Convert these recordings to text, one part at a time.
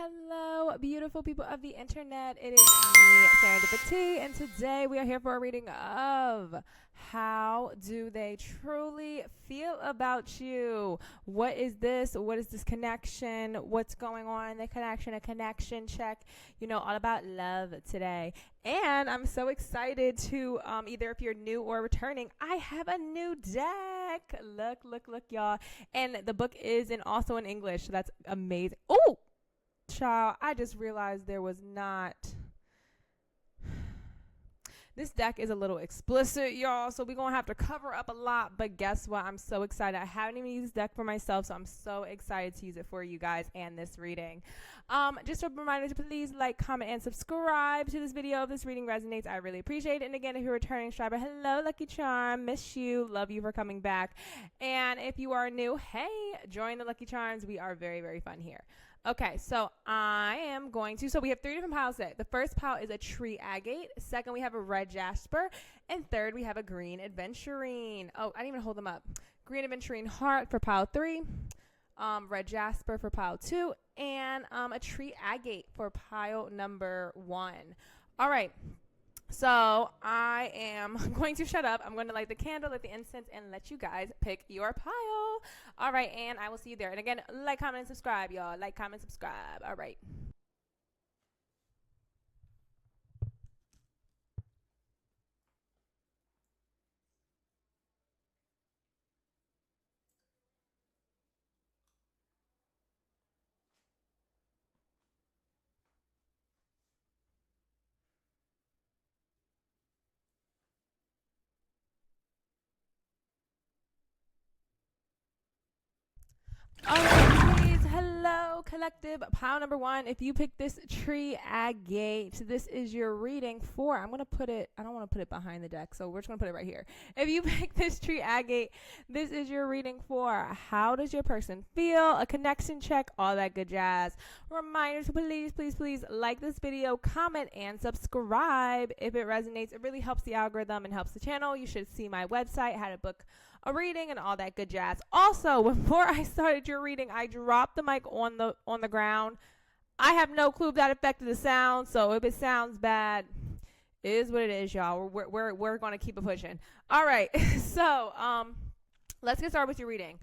Hello, beautiful people of the internet. It is me, Serendipity, and today we are here for a reading of how do they truly feel about you? What is this? What is this connection? What's going on in the connection? A connection check, all about love today. And I'm so excited to, either if you're new or returning, I have a new deck. Look, y'all. And the book is also in English, so that's amazing. Oh! Child, I just realized there was not. This deck is a little explicit, y'all, so we're going to have to cover up a lot, but guess what? I'm so excited. I haven't even used this deck for myself, so I'm so excited to use it for you guys and this reading. Just a reminder to please like, comment, and subscribe to this video if this reading resonates. I really appreciate it. And again, if you're a returning subscriber, hello, Lucky Charm. Miss you. Love you for coming back. And if you are new, hey, join the Lucky Charms. We are very, very fun here. Okay, so I am going to, so we have three different piles today. The first pile is a tree agate. Second, we have a red jasper. And third, we have a green adventurine. Oh, I didn't even hold them up. Green adventurine heart for pile 3. Red jasper for pile 2. And a tree agate for pile number 1. All right. So I am going to shut up. I'm going to light the candle, light the incense, and let you guys pick your pile. All right, and I will see you there. And again, like, comment, and subscribe, y'all. Like, comment, subscribe. All right. All right, please. Hello, collective. Pile number 1. If you pick this tree agate, this is your reading for. I'm going to put it, I don't want to put it behind the deck, so we're just going to put it right here. If you pick this tree agate, this is your reading for how does your person feel, a connection check, all that good jazz. Reminder to please like this video, comment, and subscribe if it resonates. It really helps the algorithm and helps the channel. You should see my website, how to book a reading, and all that good jazz. Also, before I started your reading, I dropped the mic on the ground. I have no clue if that affected the sound, so if it sounds bad, it is what it is, y'all. We're going to keep it pushing. All right, so let's get started with your reading.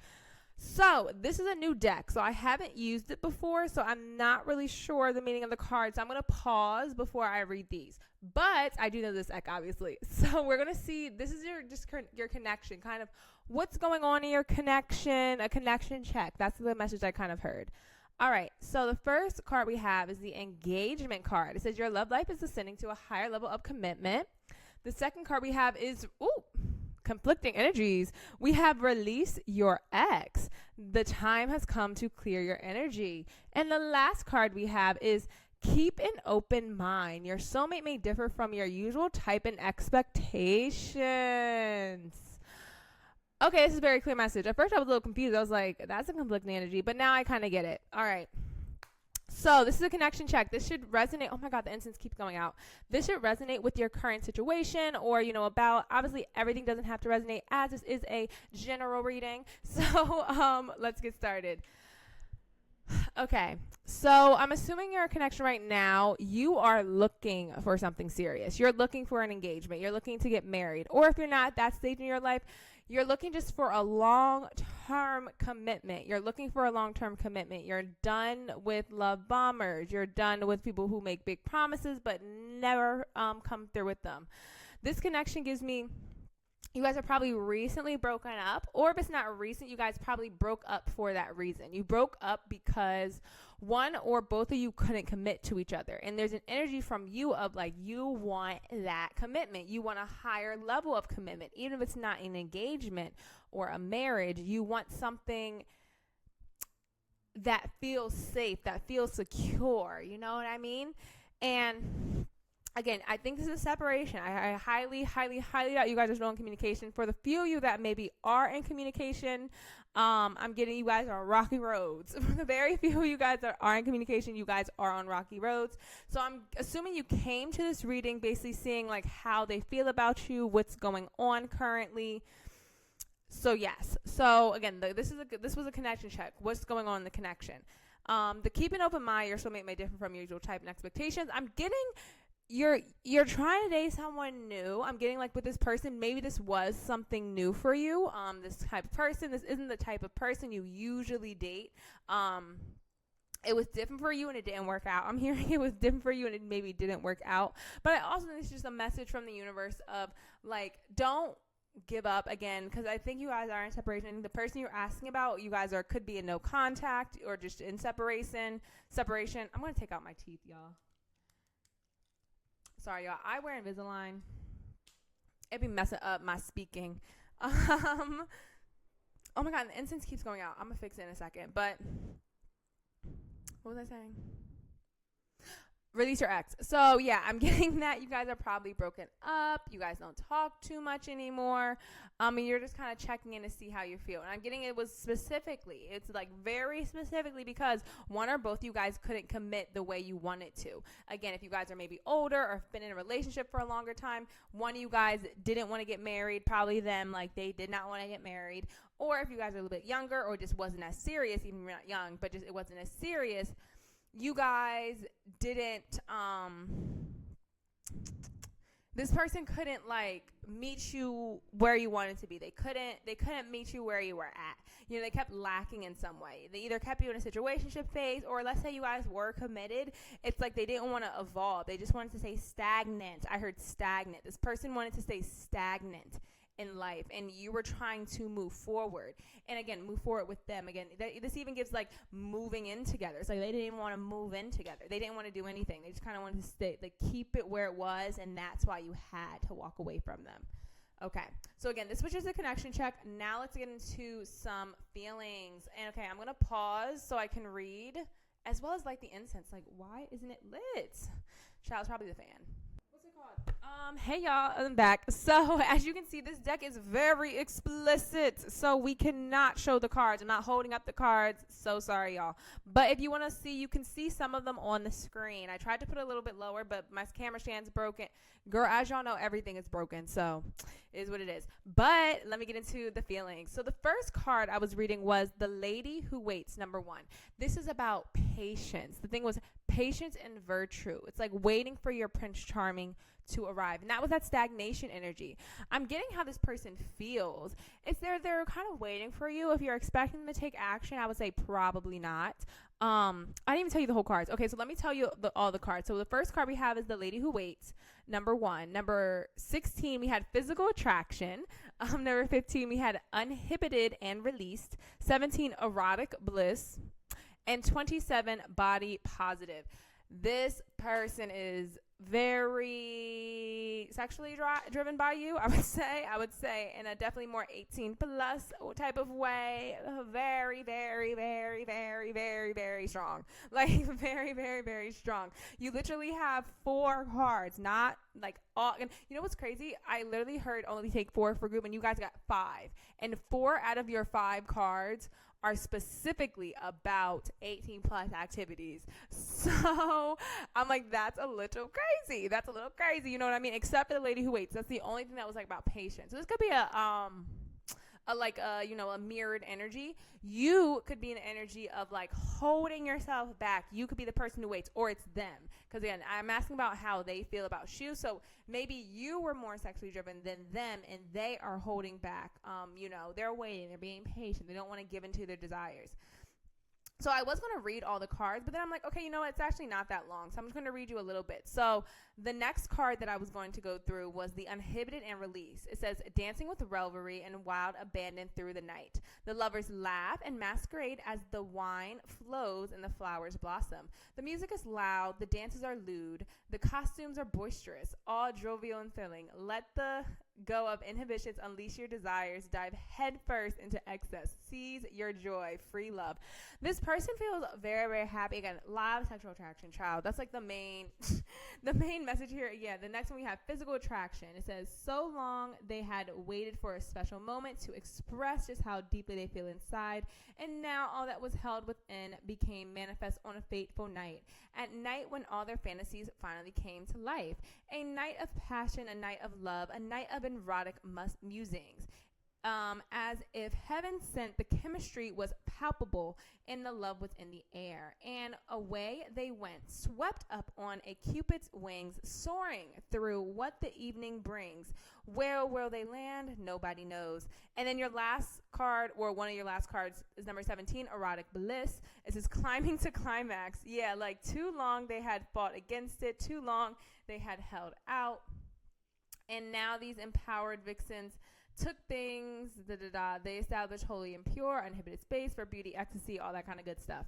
So this is a new deck, so I haven't used it before, so I'm not really sure the meaning of the cards. So I'm going to pause before I read these, but I do know this deck, obviously. So we're going to see, this is your connection, kind of what's going on in your connection, a connection check. That's the message I kind of heard. All right, so the first card we have is the engagement card. It says your love life is ascending to a higher level of commitment. The second card we have is, conflicting energies. We have release your ex. The time has come to clear your energy. And the last card we have is keep an open mind. Your soulmate may differ from your usual type and expectations. Okay, this is a very clear message. At first I was a little confused. I was like, that's a conflicting energy, but now I kind of get it. All right. So this is a connection check. This should resonate. Oh my God, the incense keeps going out. This should resonate with your current situation or, about, obviously everything doesn't have to resonate as this is a general reading. So let's get started. Okay, so I'm assuming your connection right now, you are looking for something serious. You're looking for an engagement. You're looking to get married. Or if you're not at that stage in your life, you're looking just for a long-term commitment. You're looking for a long-term commitment. You're done with love bombers. You're done with people who make big promises but never come through with them. This connection gives me, you guys are probably recently broken up, or if it's not recent, you guys probably broke up for that reason. You broke up because one or both of you couldn't commit to each other. And there's an energy from you of like, you want that commitment. You want a higher level of commitment. Even if it's not an engagement or a marriage, you want something that feels safe, that feels secure. You know what I mean? And again, I think this is a separation. I highly doubt you guys are still in communication. For the few of you that maybe are in communication, I'm getting you guys are on rocky roads. For the very few of you guys that are in communication, you guys are on rocky roads. So I'm assuming you came to this reading basically seeing like how they feel about you, what's going on currently. So yes. So again, this was a connection check. What's going on in the connection? The keep an open mind, your soulmate may differ from your usual type and expectations. I'm getting you're trying to date someone new. I'm getting like with this person, maybe this was something new for you. This type of person, this isn't the type of person you usually date. It was different for you and it didn't work out. I'm hearing it was different for you and it maybe didn't work out. But I also think it's just a message from the universe of like, don't give up again, because I think you guys are in separation. The person you're asking about, you guys could be in no contact or just in separation. I'm going to take out my teeth, y'all. Sorry, y'all. I wear Invisalign. It'd be messing up my speaking. Oh my God, the incense keeps going out. I'm going to fix it in a second. But what was I saying? Release your ex. So, yeah, I'm getting that. You guys are probably broken up. You guys don't talk too much anymore. And you're just kind of checking in to see how you feel. And I'm getting it was specifically. It's like very specifically because one or both you guys couldn't commit the way you wanted to. Again, if you guys are maybe older or have been in a relationship for a longer time, one of you guys didn't want to get married. Probably them, like they did not want to get married. Or if you guys are a little bit younger or just wasn't as serious, even if you're not young, but just it wasn't as serious, you guys didn't, this person couldn't like meet you where you wanted to be. They couldn't meet you where you were at. You know, they kept lacking in some way. They either kept you in a situationship phase, or let's say you guys were committed. It's like they didn't want to evolve. They just wanted to stay stagnant. I heard stagnant. This person wanted to stay stagnant in life, and you were trying to move forward, and again move forward with them. Again, this even gives like moving in together. It's like they didn't even want to move in together. They didn't want to do anything. They just kind of wanted to stay, like keep it where it was, and that's why you had to walk away from them. Okay, so again, this was just a connection check. Now let's get into some feelings. And okay, I'm gonna pause so I can read, as well as like the incense. Like, why isn't it lit? Child's probably the fan. Hey y'all, I'm back. So as you can see, this deck is very explicit, so we cannot show the cards. I'm not holding up the cards, so sorry y'all. But if you want to see, you can see some of them on the screen. I tried to put it a little bit lower, but my camera stand's broken. Girl, as y'all know, everything is broken, so it is what it is. But let me get into the feelings. So the first card I was reading was The Lady Who Waits, number 1. This is about patience. The thing was patience and virtue. It's like waiting for your Prince Charming to arrive, and that was that stagnation energy. I'm getting how this person feels. It's they're kind of waiting for you. If you're expecting them to take action, I would say probably not. I didn't even tell you the whole cards. Okay, so let me tell you all the cards. So the first card we have is The Lady Who Waits, number 1. Number 16, we had Physical Attraction. Number 15, we had Uninhibited and Released. 17, Erotic Bliss. And 27, Body Positive. This person is very sexually driven by you, I would say, in a definitely more 18 plus type of way. Very, very, very, very, very, very strong. Like very, very, very strong. You literally have 4 cards, not like all. And you know what's crazy? I literally heard only take 4 for group, and you guys got 5. And 4 out of your 5 cards are specifically about 18 plus activities. So I'm like, that's a little crazy. You know what I mean? Except for The Lady Who Waits. That's the only thing that was like about patience. So this could be a mirrored energy. You could be an energy of like holding yourself back. You could be the person who waits, or it's them. Because again, I'm asking about how they feel about you. So maybe you were more sexually driven than them, and they are holding back. They're waiting. They're being patient. They don't want to give into their desires. So I was going to read all the cards, but then I'm like, okay, you know what? It's actually not that long. So I'm just going to read you a little bit. So the next card that I was going to go through was the Uninhibited and Release. It says, dancing with revelry and wild abandon through the night. The lovers laugh and masquerade as the wine flows and the flowers blossom. The music is loud. The dances are lewd. The costumes are boisterous, all jovial and thrilling. Let the go of inhibitions, unleash your desires, dive headfirst into excess, seize your joy, free love. This person feels very, very happy. Again, a lot of sexual attraction, child. That's like the main message here. Yeah, the next one we have Physical Attraction. It says, so long they had waited for a special moment to express just how deeply they feel inside, and now all that was held within became manifest on a fateful night. At night when all their fantasies finally came to life. A night of passion, a night of love, a night of erotic musings. as if heaven sent, the chemistry was palpable and the love was in the air. And away they went, swept up on a Cupid's wings, soaring through what the evening brings. Where will they land? Nobody knows. And then your last card, or one of your last cards, is number 17, erotic bliss. It says climbing to climax. Yeah, like too long they had fought against it. Too long they had held out. And now these empowered vixens took things, they established holy and pure, uninhibited space for beauty, ecstasy, all that kind of good stuff.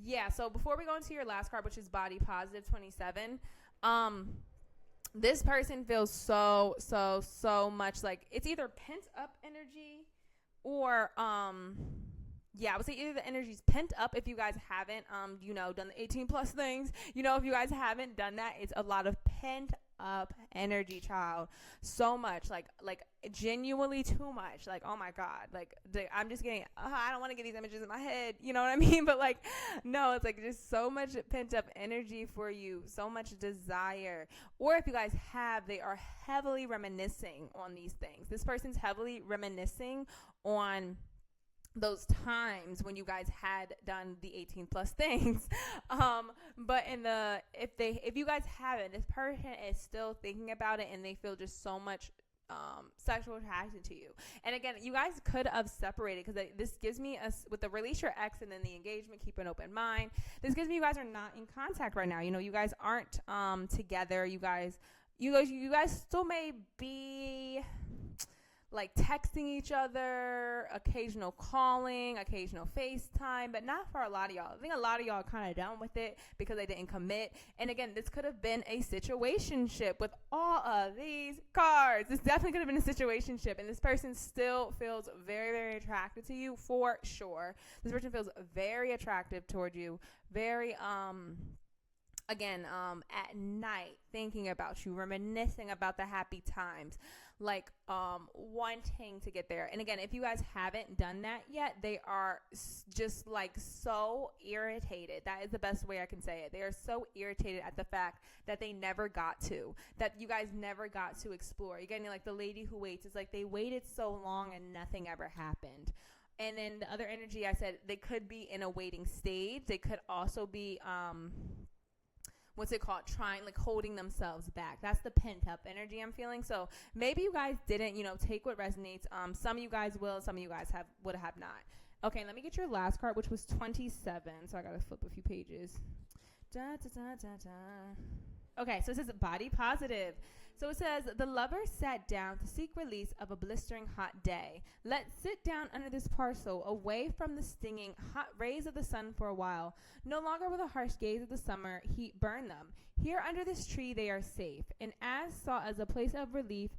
Yeah, so before we go into your last card, which is body positive 27, this person feels so much like it's either pent up energy or, yeah, I would say either the energy's pent up if you guys haven't, done the 18 plus things, if you guys haven't done that, it's a lot of pent up energy, child. So much, like genuinely too much. Like, oh my God, like I'm just getting, I don't want to get these images in my head, you know what I mean? But like, no, it's like just so much pent up energy for you, so much desire. Or if you guys have, they are heavily reminiscing on these things. This person's heavily reminiscing on those times when you guys had done the 18 plus things. But if you guys haven't, this person is still thinking about it and they feel just so much sexual attraction to you. And again, you guys could have separated, because this gives me with the release your ex and then the engagement, keep an open mind. This gives me you guys are not in contact right now. You guys aren't together. You guys still may be like texting each other, occasional calling, occasional FaceTime, but not for a lot of y'all. I think a lot of y'all are kind of done with it because they didn't commit. And again, this could have been a situationship with all of these cards. This definitely could have been a situationship, and this person still feels very, very attracted to you for sure. This person feels very attractive toward you, very, at night, thinking about you, reminiscing about the happy times, like wanting to get there. And again, if you guys haven't done that yet, they are just like so irritated. That is the best way I can say it. They are so irritated at the fact that they never got to, that you guys never got to explore. Again, like the lady who waits, it's like they waited so long and nothing ever happened. And then the other energy, I said they could be in a waiting stage. They could also be trying, like holding themselves back. That's the pent up energy I'm feeling. So maybe you guys didn't, take what resonates. Some of you guys will, some of you guys would have not. Okay, let me get your last card, which was 27. So I got to flip a few pages. Okay, so it says body positive. So it says, the lover sat down to seek release of a blistering hot day. Let's sit down under this parcel, away from the stinging hot rays of the sun for a while. No longer will the harsh gaze of the summer heat burn them. Here under this tree they are safe, and as sought as a place of relief,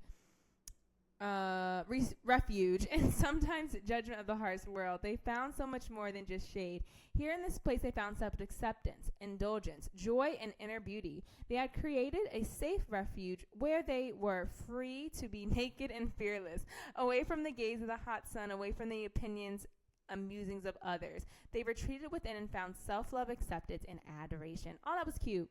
refuge, and sometimes judgment of the harsh world. They found so much more than just shade. Here in this place they found self-acceptance, indulgence, joy, and inner beauty. They had created a safe refuge where they were free to be naked and fearless, away from the gaze of the hot sun, away from the opinions and musings of others. They retreated within and found self-love, acceptance, and adoration. Oh, that was cute.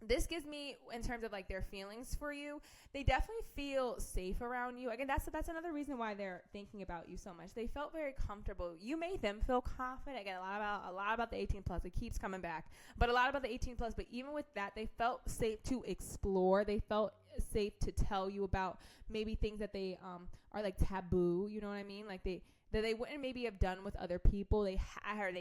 This gives me, in terms of like their feelings for you, they definitely feel safe around you. Again, that's another reason why they're thinking about you so much. They felt very comfortable. You made them feel confident. Again, a lot about the 18 plus. It keeps coming back, but a lot about the 18 plus. But even with that, they felt safe to explore. They felt safe to tell you about maybe things that they are like taboo. You know what I mean? Like that they wouldn't maybe have done with other people. They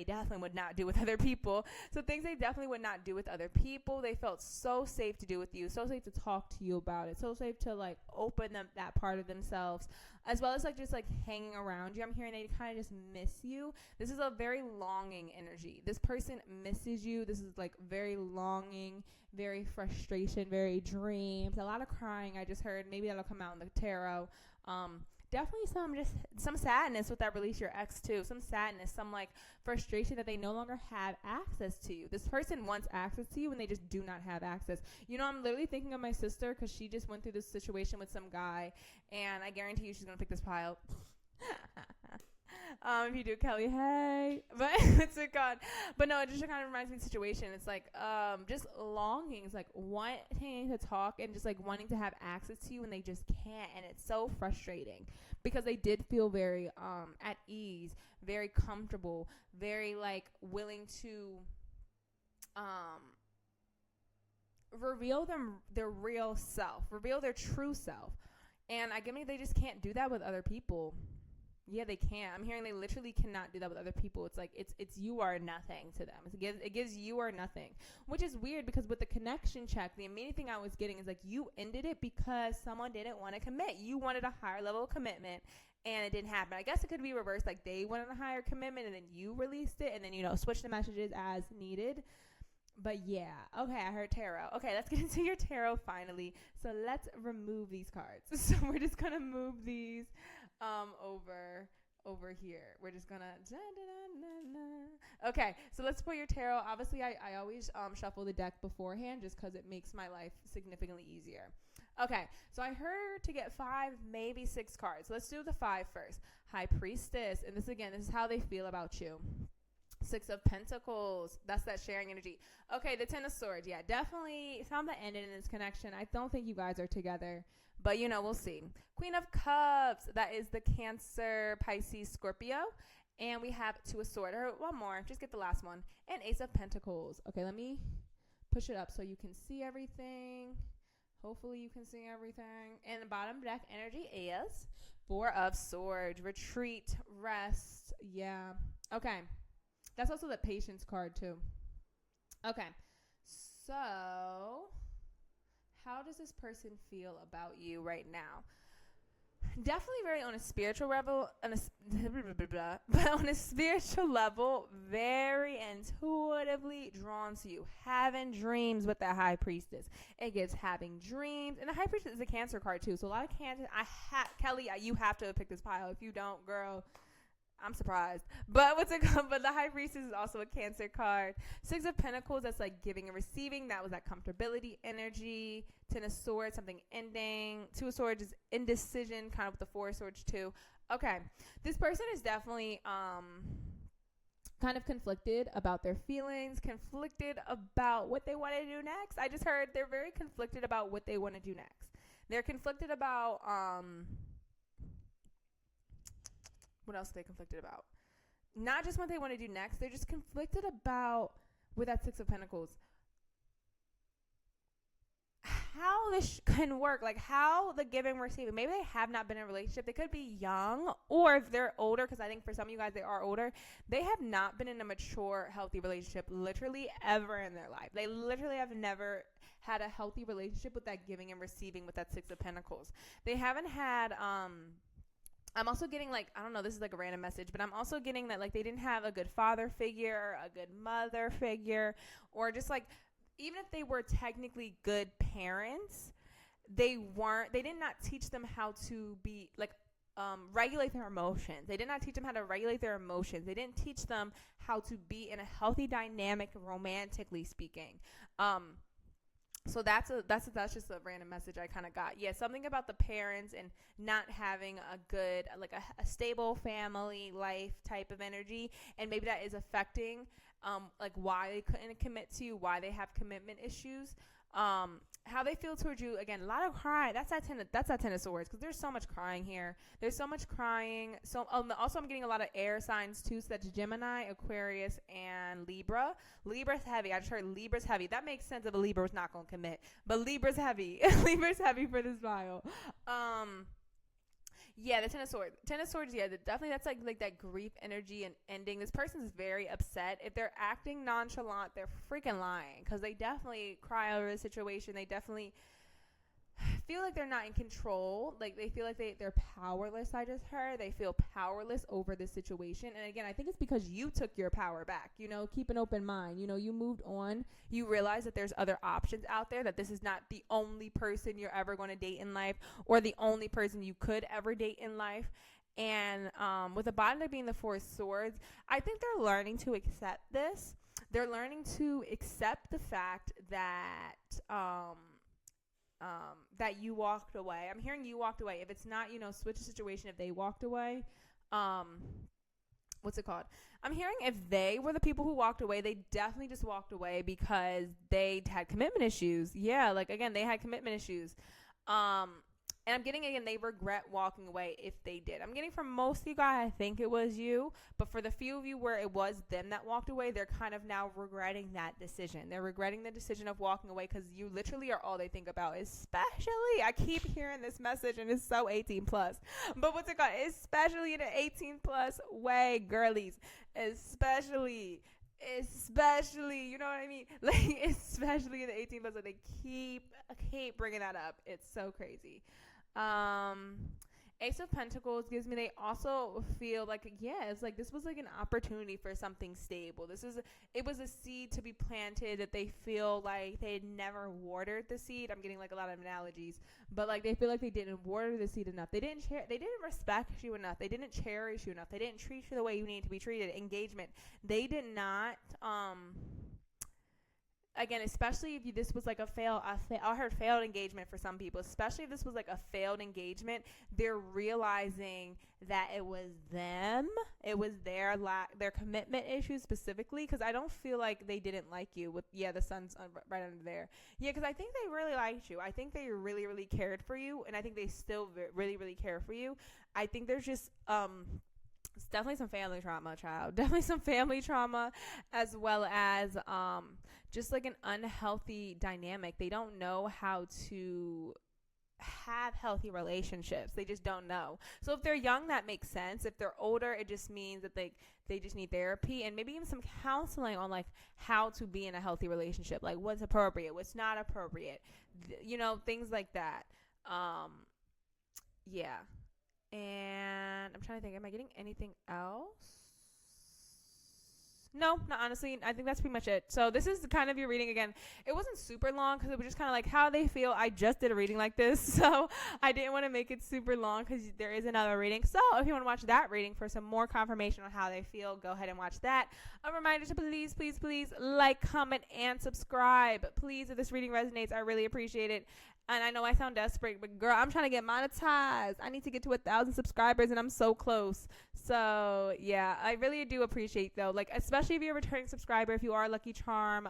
definitely would not do with other people. So things they definitely would not do with other people, they felt so safe to do with you, so safe to talk to you about it, so safe to like open them that part of themselves, as well as like just like hanging around you. I'm hearing they kind of just miss you. This is a very longing energy. This person misses you. This is like very longing, very frustration, very dreams, a lot of crying. I just heard maybe that'll come out in the tarot. Definitely some sadness with that release your ex too. Some sadness, some like frustration that they no longer have access to you. This person wants access to you and they just do not have access. I'm literally thinking of my sister because she just went through this situation with some guy, and I guarantee you she's going to pick this pile. If you do, Kelly, hey. But it's a god. But no, it just kind of reminds me of the situation. It's like just longing. It's like wanting to talk and just like wanting to have access to you, and they just can't. And it's so frustrating because they did feel very at ease, very comfortable, very like willing to reveal their real self, reveal their true self. And I mean, they just can't do that with other people. Yeah, they can't. I'm hearing they literally cannot do that with other people. It's like it's you are nothing to them. It gives you are nothing, which is weird because with the connection check, the immediate thing I was getting is like you ended it because someone didn't want to commit. You wanted a higher level of commitment, and it didn't happen. I guess it could be reversed, like they wanted a higher commitment, and then you released it, and then switch the messages as needed. But yeah, okay, I heard tarot. Okay, let's get into your tarot finally. So let's remove these cards. So we're just gonna move these over here. We're just gonna okay, so let's pull your tarot. Obviously I always shuffle the deck beforehand just because it makes my life significantly easier. Okay, so I heard to get 5, maybe 6 cards. Let's do the 5 first. High Priestess, and this is how they feel about you. 6 of Pentacles, that's that sharing energy. Okay, the 10 of Swords, yeah, definitely something ended in this connection. I don't think you guys are together, but we'll see. Queen of Cups, that is the Cancer, Pisces, Scorpio. And we have 2 of Swords, or one more, just get the last one. And Ace of Pentacles. Okay, let me push it up so you can see everything. Hopefully you can see everything. And the bottom deck energy is 4 of Swords, retreat, rest, yeah. Okay. That's also the Patience card, too. Okay. So, how does this person feel about you right now? Definitely very on a spiritual level, but on a spiritual level, very intuitively drawn to you. Having dreams with the High Priestess. It gives having dreams. And the High Priestess is a Cancer card, too. So, a lot of Cancer. Kelly, you have to pick this pile. If you don't, girl, I'm surprised. But but the High Priestess is also a Cancer card. 6 of Pentacles, that's like giving and receiving. That was that comfortability energy. 10 of Swords, something ending. 2 of Swords is indecision, kind of with the 4 of Swords too. Okay. This person is definitely kind of conflicted about their feelings, conflicted about what they want to do next. I just heard they're very conflicted about what they want to do next. They're conflicted about what else are they conflicted about? Not just what they want to do next. They're just conflicted about, with that 6 of Pentacles, how this can work. Like how the giving and receiving. Maybe they have not been in a relationship. They could be young, or if they're older, because I think for some of you guys they are older, they have not been in a mature, healthy relationship literally ever in their life. They literally have never had a healthy relationship with that giving and receiving with that 6 of Pentacles. They haven't had I'm also getting like, I don't know, this is like a random message, but I'm also getting that like they didn't have a good father figure, a good mother figure, or just like, even if they were technically good parents, they did not teach them how to be like, regulate their emotions. They did not teach them how to regulate their emotions. They didn't teach them how to be in a healthy dynamic, romantically speaking. So that's just a random message I kind of got. Yeah, something about the parents and not having a good, like a stable family life type of energy. And maybe that is affecting, like why they couldn't commit to you, why they have commitment issues. How they feel towards you. Again, a lot of crying. That's that 10 of Swords, because there's so much crying here. There's so much crying. So also I'm getting a lot of air signs too. So that's Gemini, Aquarius, and Libra. Libra's heavy. I just heard Libra's heavy. That makes sense if a Libra was not going to commit. But Libra's heavy. Libra's heavy for this file. Yeah, the 10 of Swords. 10 of Swords, yeah, definitely that's like that grief energy and ending. This person's very upset. If they're acting nonchalant, they're freaking lying, because they definitely cry over the situation. They definitely feel like they're not in control. Like they feel like they're powerless. I just heard they feel powerless over this situation. And again, I think it's because you took your power back. Keep an open mind. You moved on. You realize that there's other options out there, that this is not the only person you're ever going to date in life, or the only person you could ever date in life. And with the bottom deck being the 4 of Swords, I think they're learning to accept this. They're learning to accept the fact that that you walked away. I'm hearing you walked away. If it's not, switch the situation. If they walked away, what's it called? I'm hearing if they were the people who walked away, they definitely just walked away because they had commitment issues. Yeah, like again, they had commitment issues. And I'm getting, again, they regret walking away if they did. I'm getting from most of you guys, I think it was you. But for the few of you where it was them that walked away, they're kind of now regretting that decision. They're regretting the decision of walking away because you literally are all they think about. Especially, I keep hearing this message and it's so 18 plus. But what's it called? Especially in an 18 plus way, girlies. Especially, you know what I mean? Like, especially in the 18 plus, they keep bringing that up. It's so crazy. Ace of Pentacles gives me, they also feel like, yeah, it's like this was like an opportunity for something stable. It was a seed to be planted that they feel like they had never watered the seed. I'm getting like a lot of analogies, but like they feel like they didn't water the seed enough. They didn't respect you enough. They didn't cherish you enough. They didn't treat you the way you need to be treated. Engagement. They did not, again, especially if this was like I heard failed engagement for some people, especially if this was like a failed engagement, they're realizing that it was them. It was their commitment issues specifically, because I don't feel like they didn't like you with, the sun's right under there. Yeah, because I think they really liked you. I think they really, really cared for you, and I think they still really, really care for you. I think there's just, it's definitely some family trauma, child. Definitely some family trauma, as well as just like an unhealthy dynamic. They don't know how to have healthy relationships. They just don't know. So if they're young, that makes sense. If they're older, it just means that they just need therapy and maybe even some counseling on like how to be in a healthy relationship, like what's appropriate, what's not appropriate, things like that. Yeah. And I'm trying to think, am I getting anything else? No, not honestly. I think that's pretty much it. So this is kind of your reading again. It wasn't super long because it was just kind of like how they feel. I just did a reading like this, so I didn't want to make it super long because there is another reading. So if you want to watch that reading for some more confirmation on how they feel, go ahead and watch that. A reminder to please, please, please like, comment, and subscribe. Please, if this reading resonates, I really appreciate it. And I know I sound desperate, but girl, I'm trying to get monetized. I need to get to 1,000 subscribers, and I'm so close. So yeah, I really do appreciate though, like especially if you're a returning subscriber, if you are a lucky charm,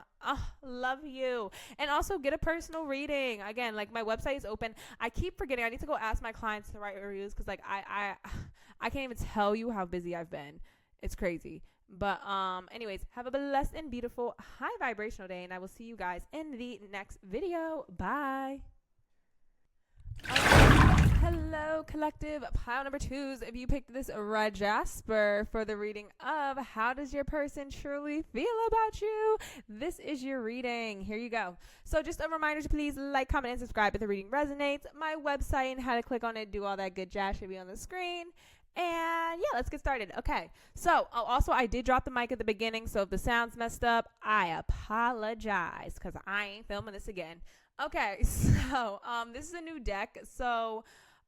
love you. And also get a personal reading. Again, like my website is open. I keep forgetting. I need to go ask my clients to write reviews because like I can't even tell you how busy I've been. It's crazy. But anyways, have a blessed and beautiful high vibrational day, and I will see you guys in the next video. Bye. Hello, collective pile number 2s. If you picked this red jasper for the reading of how does your person truly feel about you, this is your reading. Here you go. So just a reminder to please like, comment, and subscribe if the reading resonates. My website and how to click on it, do all that good jazz should be on the screen. And yeah, let's get started. Okay, so also I did drop the mic at the beginning, so if the sound's messed up, I apologize because I ain't filming this again. Okay, so this is a new deck, so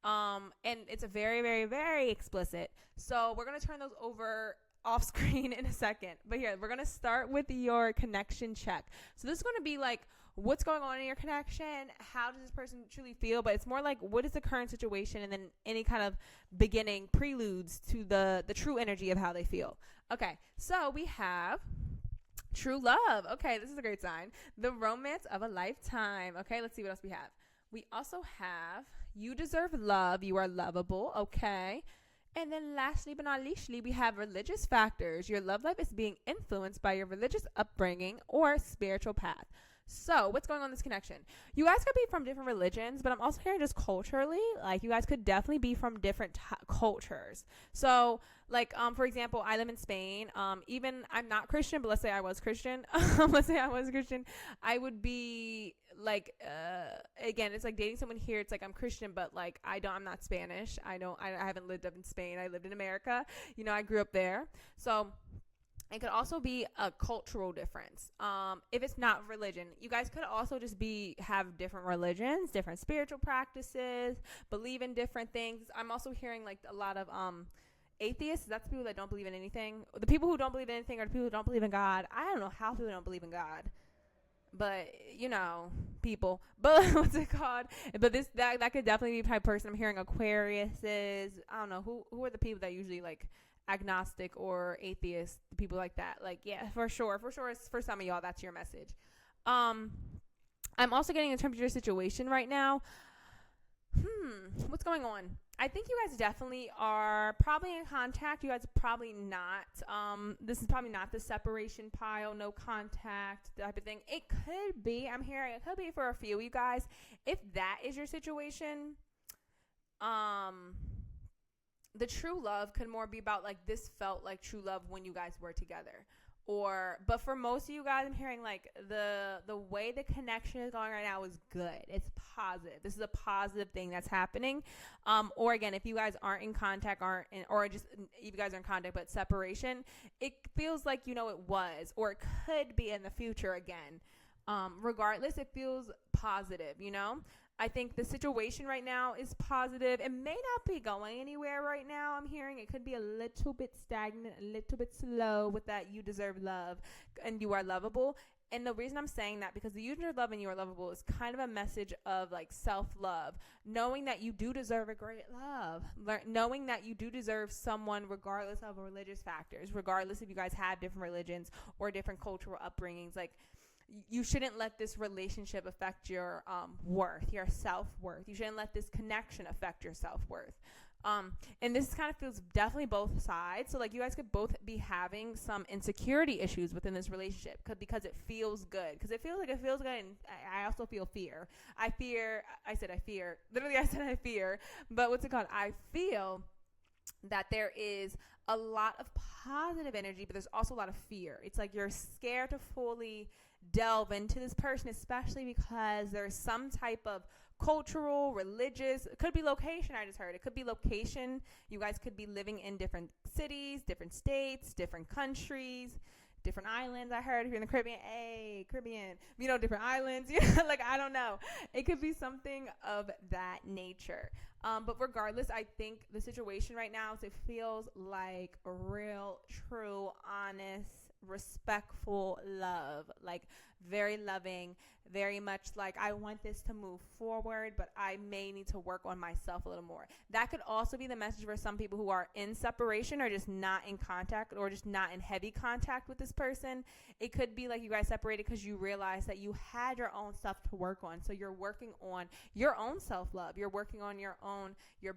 and it's a very, very, very explicit. So we're going to turn those over off screen in a second. But here, we're going to start with your connection check. So this is going to be like what's going on in your connection, how does this person truly feel, but it's more like what is the current situation, and then any kind of beginning preludes to the true energy of how they feel. Okay, so we have true love. Okay, this is a great sign. The romance of a lifetime. Okay, let's see what else we have. We also have you deserve love. You are lovable. Okay. And then lastly but not leastly, we have religious factors. Your love life is being influenced by your religious upbringing or spiritual path. So what's going on in this connection? You guys could be from different religions, but I'm also hearing just culturally, like you guys could definitely be from different cultures. So like, for example, I live in Spain. Even I'm not Christian, but let's say I was Christian. I would be like, again, it's like dating someone here. It's like I'm Christian, but like I'm not Spanish. I haven't lived up in Spain. I lived in America. I grew up there. So it could also be a cultural difference. If it's not religion, you guys could also just have different religions, different spiritual practices, believe in different things. I'm also hearing like a lot of atheists. That's people that don't believe in anything. The people who don't believe in anything are the people who don't believe in God. I don't know how people don't believe in God, but people. But what's it called? But that could definitely be the type of person. I'm hearing Aquariuses. I don't know who are the people that usually like agnostic or atheist, people like that. Like, yeah, for sure, for some of y'all, that's your message. I'm also getting in terms of your situation right now. What's going on? I think you guys definitely are probably in contact. You guys are probably not. This is probably not the separation pile, no contact type of thing. It could be. I'm hearing it could be for a few of you guys. If that is your situation, the true love could more be about like this felt like true love when you guys were together. But for most of you guys, I'm hearing like the way the connection is going right now is good. It's positive. This is a positive thing that's happening. Or again, if you guys aren't in contact, or just if you guys are in contact but separation, it feels like, you know, it was, or it could be in the future again. Regardless, it feels positive, you know? I think the situation right now is positive. It may not be going anywhere right now. I'm hearing it could be a little bit stagnant, a little bit slow with that you deserve love and you are lovable. And the reason I'm saying that, because the you deserve love and you are lovable is kind of a message of like self-love, knowing that you do deserve a great love, knowing that you do deserve someone regardless of religious factors, regardless if you guys have different religions or different cultural upbringings. Like, you shouldn't let this relationship affect your worth, your self-worth. You shouldn't let this connection affect your self-worth. And this kind of feels definitely both sides. So like you guys could both be having some insecurity issues within this relationship because it feels good. Because it feels good. And I also feel fear. I fear. Literally, I said I fear. But what's it called? I feel that there is a lot of positive energy, but there's also a lot of fear. It's like you're scared to fully delve into this person, especially because there's some type of cultural, religious, it could be location. I just heard it could be location. You guys could be living in different cities, different states, different countries, different islands. I heard if you're in the Caribbean, you know, different islands, like, I don't know. It could be something of that nature. But regardless, I think the situation right now is it feels like a real, true, honest, respectful love, like very loving, very much like I want this to move forward, but I may need to work on myself a little more. That could also be the message for some people who are in separation or just not in contact or just not in heavy contact with this person. It could be like you guys separated because you realized that you had your own stuff to work on. So you're working on your own self-love. You're working on your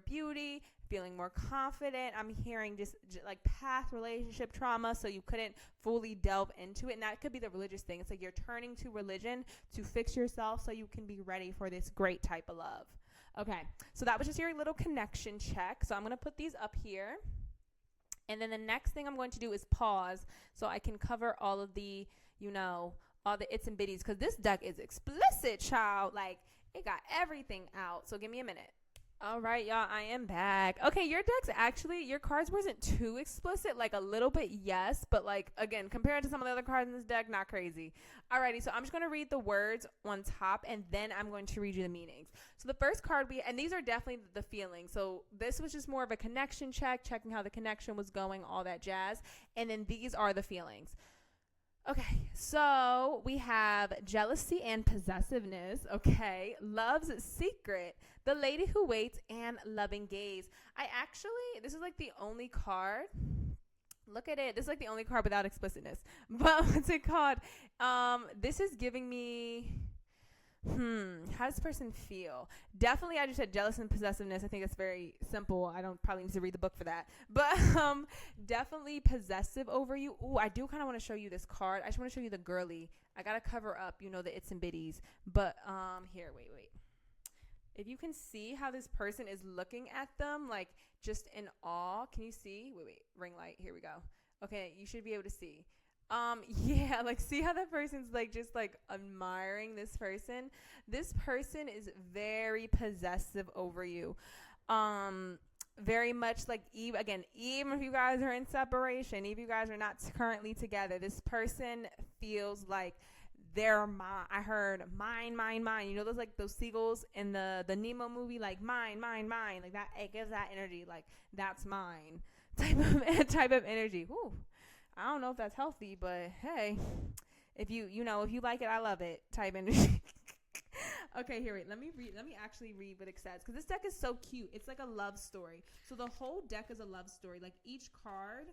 beauty, feeling more confident. I'm hearing just like past relationship trauma, so you couldn't fully delve into it. And that could be the religious thing. It's like you're turning to religion to fix yourself so you can be ready for this great type of love. Okay, so that was just your little connection check. So I'm going to put these up here. And then the next thing I'm going to do is pause so I can cover all of the, all the its and bitties, because this deck is explicit, child. Like, it got everything out. So give me a minute. All right, y'all, I am back. Okay, your deck's actually, your cards wasn't too explicit, like a little bit, yes, but like, again, compared to some of the other cards in this deck, not crazy. Alrighty, so I'm just going to read the words on top, and then I'm going to read you the meanings. So the first card, and these are definitely the feelings. So this was just more of a connection check, checking how the connection was going, all that jazz. And then these are the feelings. Okay, so we have jealousy and possessiveness, okay, love's secret, the lady who waits, and loving gaze. This is like the only card, look at it, this is like the only card without explicitness, but what's it called? This is giving me, how does this person feel? Definitely, I just said jealous and possessiveness. I think it's very simple. I don't probably need to read the book for that. But definitely possessive over you. Ooh, I do kind of want to show you this card. I just want to show you the girly. I got to cover up, the its and bitties. But here, wait. If you can see how this person is looking at them, like just in awe. Can you see? Wait, ring light. Here we go. Okay, you should be able to see. Yeah, like see how that person's like just like admiring this person. This person is very possessive over you. Very much like even if you guys are in separation, even if you guys are not currently together, this person feels like they're mine. I heard mine. Those like those seagulls in the Nemo movie, like mine. Like that, it gives that energy, like that's mine type of energy. Whew. I don't know if that's healthy, but hey, if you like it, I love it type energy. Okay, here, wait. Let me actually read what it says, because this deck is so cute. It's like a love story. So the whole deck is a love story. Like each card,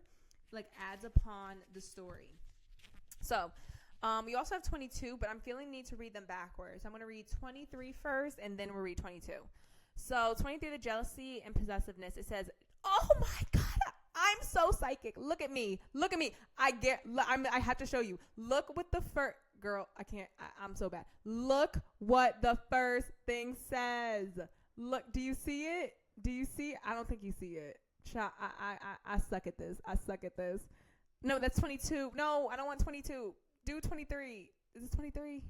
like adds upon the story. So, we also have 22, but I'm feeling the need to read them backwards. I'm going to read 23 first, and then we'll read 22. So 23, the jealousy and possessiveness. It says, oh my God, I'm so psychic. Look at me. I have to show you. Look what the first, girl, I'm so bad. Look what the first thing says. Look, do you see it? I don't think you see it. I suck at this. No, that's 22. No, I don't want 22. Do 23. Is this 23?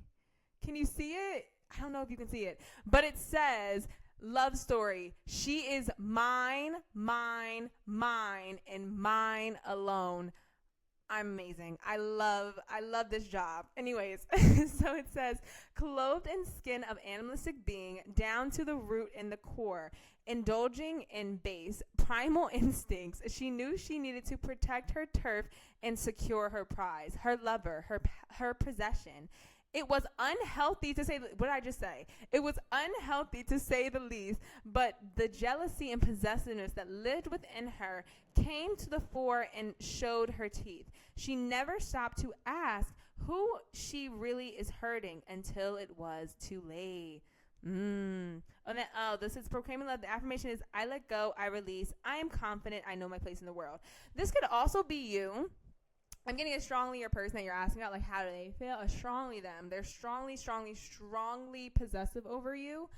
Can you see it? I don't know if you can see it, but it says love story. She is mine, and mine alone. I'm amazing. I love this job. Anyways, so it says, clothed in skin of animalistic being, down to the root and the core, indulging in base, primal instincts, she knew she needed to protect her turf and secure her prize, her lover, her possession. It was unhealthy to say, what did I just say? It was unhealthy to say the least, but the jealousy and possessiveness that lived within her came to the fore and showed her teeth. She never stopped to ask who she really is hurting until it was too late. This is proclaiming love. The affirmation is, I let go, I release, I am confident, I know my place in the world. This could also be you. I'm getting a strongly your person that you're asking about, like, how do they feel? A strongly them. They're strongly possessive over you.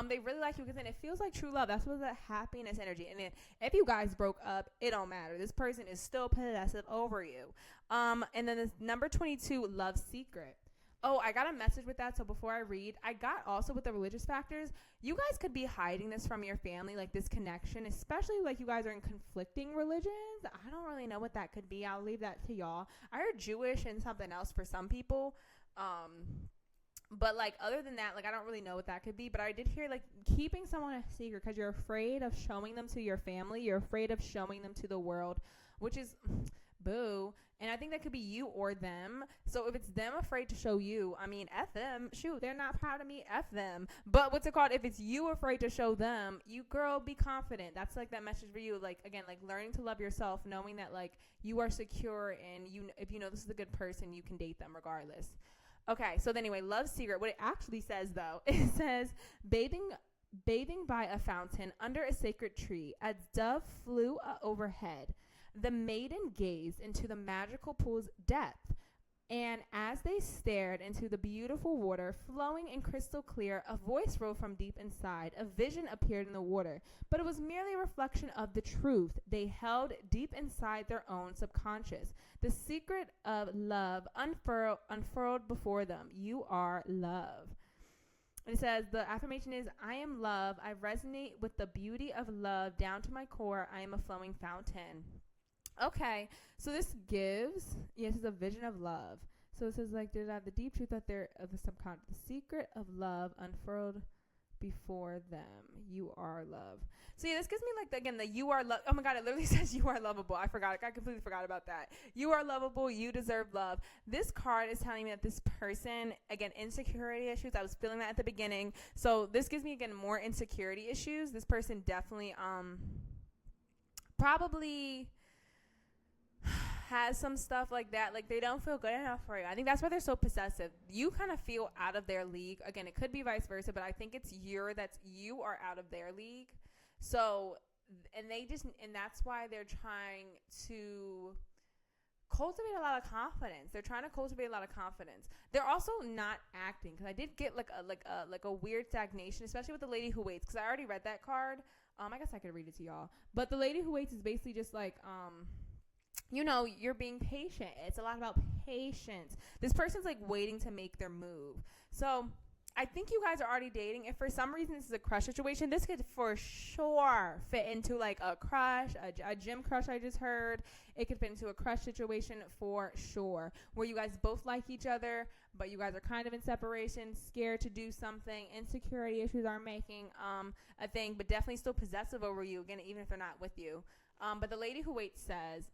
They really like you because then it feels like true love. That's what the happiness energy. And then if you guys broke up, it don't matter. This person is still possessive over you. And then this number 22, love secret. Oh, I got a message with that. So before I read, I got also with the religious factors, you guys could be hiding this from your family, like this connection, especially like you guys are in conflicting religions. I don't really know what that could be. I'll leave that to y'all. I heard Jewish and something else for some people. But like other than that, like I don't really know what that could be. But I did hear like keeping someone a secret because you're afraid of showing them to your family. You're afraid of showing them to the world, which is boo. And I think that could be you or them. So if it's them afraid to show you, I mean, F them. Shoot, they're not proud of me. F them. But what's it called? If it's you afraid to show them, you, girl, be confident. That's like that message for you. Like, again, like learning to love yourself, knowing that like you are secure and you, if you know this is a good person, you can date them regardless. Okay, so then anyway, love secret. What it actually says, though, it says, bathing by a fountain under a sacred tree, a dove flew overhead. The maiden gazed into the magical pool's depth, and as they stared into the beautiful water, flowing and crystal clear, a voice rose from deep inside. A vision appeared in the water, but it was merely a reflection of the truth they held deep inside their own subconscious. The secret of love unfurled before them. You are love. It says, the affirmation is, I am love. I resonate with the beauty of love down to my core. I am a flowing fountain. Okay, so this gives, this is a vision of love. So it says, like, did I have the deep truth that they're of the subconscious, the secret of love unfurled before them. You are love. So yeah, this gives me like, again, the you are love. Oh my God, it literally says you are lovable. I completely forgot about that. You are lovable. You deserve love. This card is telling me that this person, again, insecurity issues. I was feeling that at the beginning. So this gives me, again, more insecurity issues. This person definitely, probably has some stuff like that. Like they don't feel good enough for you. I think that's why they're so possessive. You kind of feel out of their league. Again, it could be vice versa, but I think it's you are out of their league. So, and that's why they're trying to cultivate a lot of confidence. They're also not acting, because I did get like a weird stagnation, especially with the lady who waits, because I already read that card. I guess I could read it to y'all. But the lady who waits is basically just like, you're being patient. It's a lot about patience. This person's like waiting to make their move. So I think you guys are already dating. If for some reason this is a crush situation, this could for sure fit into like a crush, a gym crush I just heard. It could fit into a crush situation for sure, where you guys both like each other, but you guys are kind of in separation, scared to do something. Insecurity issues are making a thing, but definitely still possessive over you, again, even if they're not with you. But the lady who waits says,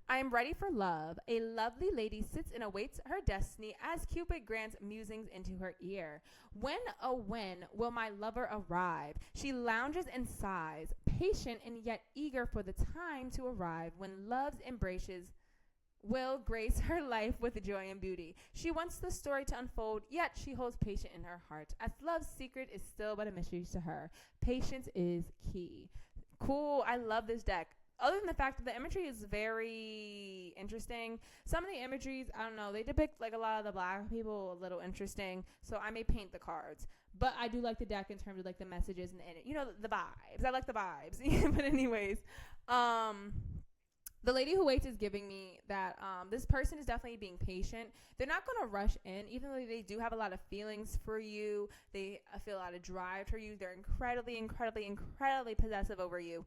I am ready for love. A lovely lady sits and awaits her destiny as Cupid grants musings into her ear. When, oh when, will my lover arrive? She lounges and sighs, patient and yet eager for the time to arrive when love's embraces will grace her life with joy and beauty. She wants the story to unfold, yet she holds patience in her heart, as love's secret is still but a mystery to her. Patience is key. Cool. I love this deck. Other than the fact that the imagery is very interesting. Some of the imageries, I don't know, they depict like a lot of the black people a little interesting. So I may paint the cards. But I do like the deck in terms of like the messages and you know, the vibes. I like the vibes. But anyways, the lady who waits is giving me that this person is definitely being patient. They're not going to rush in, even though they do have a lot of feelings for you. They feel a lot of drive for you. They're incredibly, incredibly, incredibly possessive over you.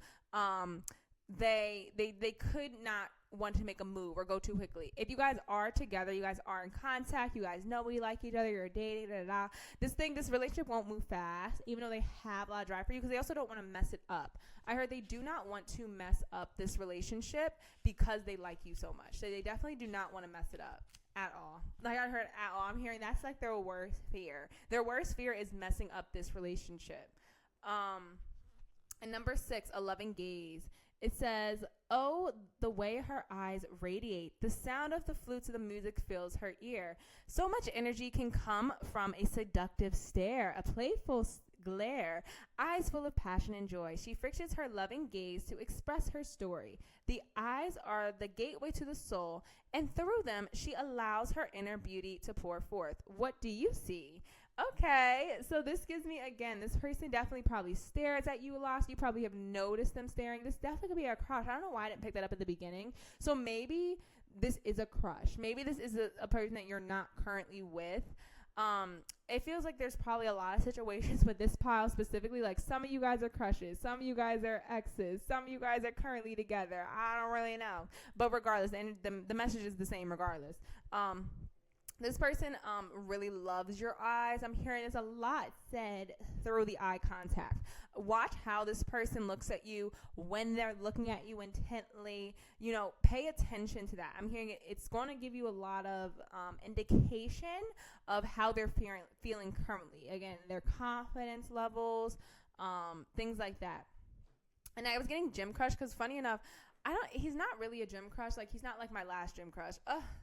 They could not want to make a move or go too quickly. If you guys are together, you guys are in contact, you guys know we like each other, you're dating, this relationship won't move fast, even though they have a lot of drive for you, because they also don't want to mess it up. I heard they do not want to mess up this relationship because they like you so much. So they definitely do not want to mess it up at all. Like I heard at all. I'm hearing that's like their worst fear. Their worst fear is messing up this relationship. And number 6, a loving gaze. It says, oh, the way her eyes radiate. The sound of the flutes of the music fills her ear. So much energy can come from a seductive stare, a playful glare, eyes full of passion and joy. She fixes her loving gaze to express her story. The eyes are the gateway to the soul, and through them, she allows her inner beauty to pour forth. What do you see? Okay, so this gives me, again, this person definitely probably stares at you a lot. So you probably have noticed them staring. This definitely could be a crush. I don't know why I didn't pick that up at the beginning. So maybe this is a crush. Maybe this is a person that you're not currently with. It feels like there's probably a lot of situations with this pile specifically. Like some of you guys are crushes. Some of you guys are exes. Some of you guys are currently together. I don't really know. But regardless, and the message is the same regardless. This person really loves your eyes. I'm hearing this a lot said through the eye contact. Watch how this person looks at you when they're looking at you intently. You know, pay attention to that. I'm hearing it's going to give you a lot of indication of how they're feeling currently. Again, their confidence levels, things like that. And I was getting gym crush because funny enough, he's not really a gym crush. Like, he's not like my last gym crush.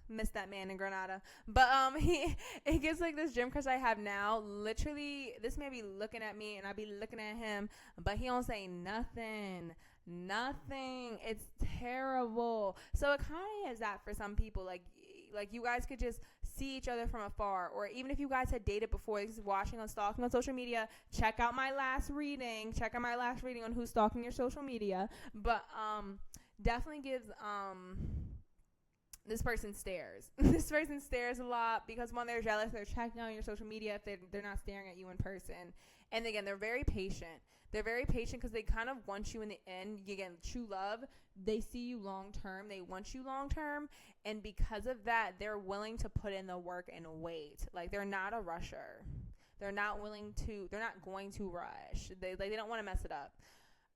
Missed that man in Granada. But he gets like this gym crush I have now. Literally, this man be looking at me and I be looking at him, but he don't say nothing. Nothing. It's terrible. So it kind of is that for some people. Like you guys could just see each other from afar, or even if you guys had dated before, this is watching on stalking on social media. Check out my last reading. Check out my last reading on who's stalking your social media. But definitely gives this person stares. This person stares a lot because when they're jealous, they're checking out your social media if they're not staring at you in person. And again, they're very patient. They're very patient because they kind of want you in the end. Again, true love. They see you long term. They want you long term. And because of that, they're willing to put in the work and wait. Like, they're not a rusher. They're not going to rush. They don't want to mess it up.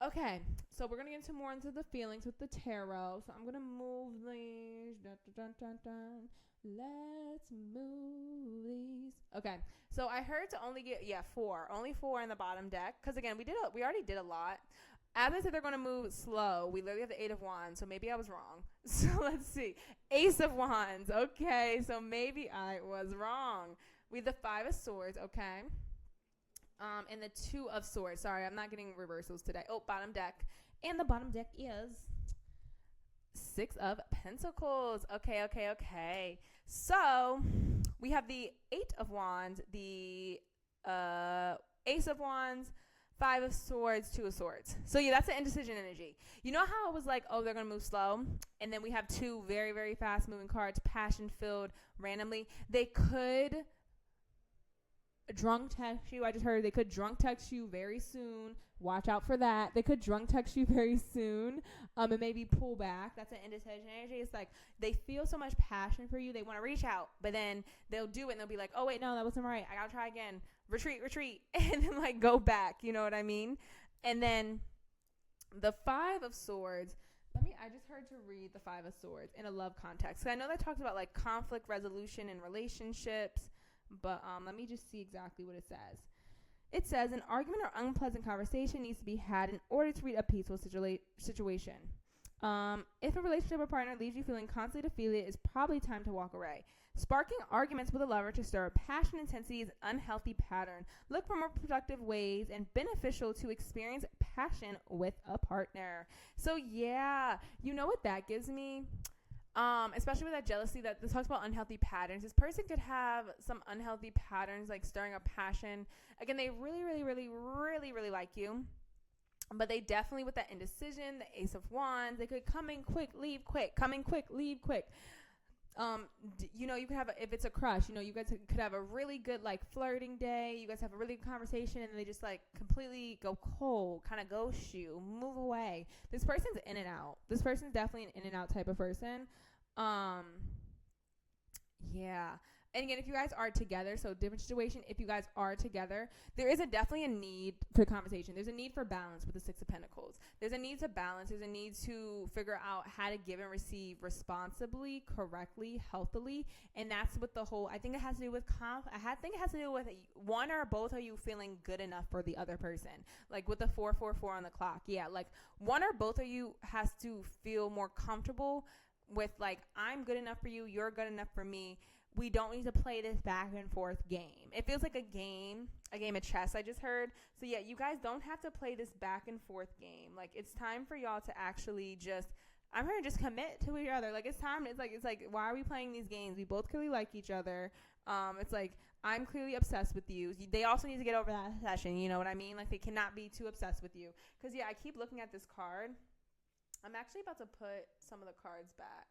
Okay, so we're going to get into the feelings with the tarot. So I'm going to move these. Dun, dun, dun, dun. Let's move these. Okay, so I heard to only get, 4. Only 4 in the bottom deck. Because, again, we already did a lot. As I said, they're going to move slow. We literally have the 8 of Wands, so maybe I was wrong. So let's see. Ace of Wands. Okay, so maybe I was wrong. We have the 5 of Swords, okay. And the 2 of Swords. Sorry, I'm not getting reversals today. Oh, bottom deck. And the bottom deck is 6 of Pentacles. Okay. So we have the 8 of Wands, the Ace of Wands, 5 of Swords, 2 of Swords. So yeah, that's the indecision energy. You know how it was like, oh, they're going to move slow? And then we have 2 very, very fast moving cards, passion-filled randomly. They could drunk text you. I just heard they could drunk text you very soon. Watch out for that. They could drunk text you very soon and maybe pull back. That's an indecision energy. It's like they feel so much passion for you. They want to reach out, but then they'll do it and they'll be like, oh, wait, no, that wasn't right. I got to try again. Retreat. And then like go back. You know what I mean? And then The Five of Swords. I just heard to read the Five of Swords in a love context. I know that talks about like conflict resolution in relationships, but let me just see exactly what it says. It says an argument or unpleasant conversation needs to be had in order to reach a peaceful situation. If a relationship or partner leaves you feeling constantly defeated, it's probably time to walk away. Sparking arguments with a lover to stir passion intensity is an unhealthy pattern. Look for more productive ways and beneficial to experience passion with a partner. So yeah, you know what that gives me? Especially with that jealousy, that this talks about unhealthy patterns. This person could have some unhealthy patterns, like stirring up passion. Again, they really, really, really, really, really like you. But they definitely, with that indecision, the Ace of Wands, they could come in quick, leave quick, come in quick, leave quick. You could have, if it's a crush, you guys could have a really good, like, flirting day. You guys have a really good conversation, and they just, like, completely go cold, kind of ghost you, move away. This person's in and out. This person's definitely an in and out type of person. Yeah. And again, if you guys are together, so different situation, if you guys are together, there is definitely a need for conversation. There's a need for balance with the Six of Pentacles. There's a need to balance. There's a need to figure out how to give and receive responsibly, correctly, healthily. And that's what I think it has to do with I think it has to do with one or both of you feeling good enough for the other person. Like with the 444 on the clock. Yeah, like one or both of you has to feel more comfortable with, like, I'm good enough for you, you're good enough for me. We don't need to play this back and forth game. It feels like a game of chess, I just heard. So yeah, you guys don't have to play this back and forth game. Like, it's time for y'all to actually I'm here to just commit to each other. Like, it's time. It's like, why are we playing these games? We both clearly like each other. It's like, I'm clearly obsessed with you. They also need to get over that obsession. You know what I mean? Like, they cannot be too obsessed with you. Because yeah, I keep looking at this card. I'm actually about to put some of the cards back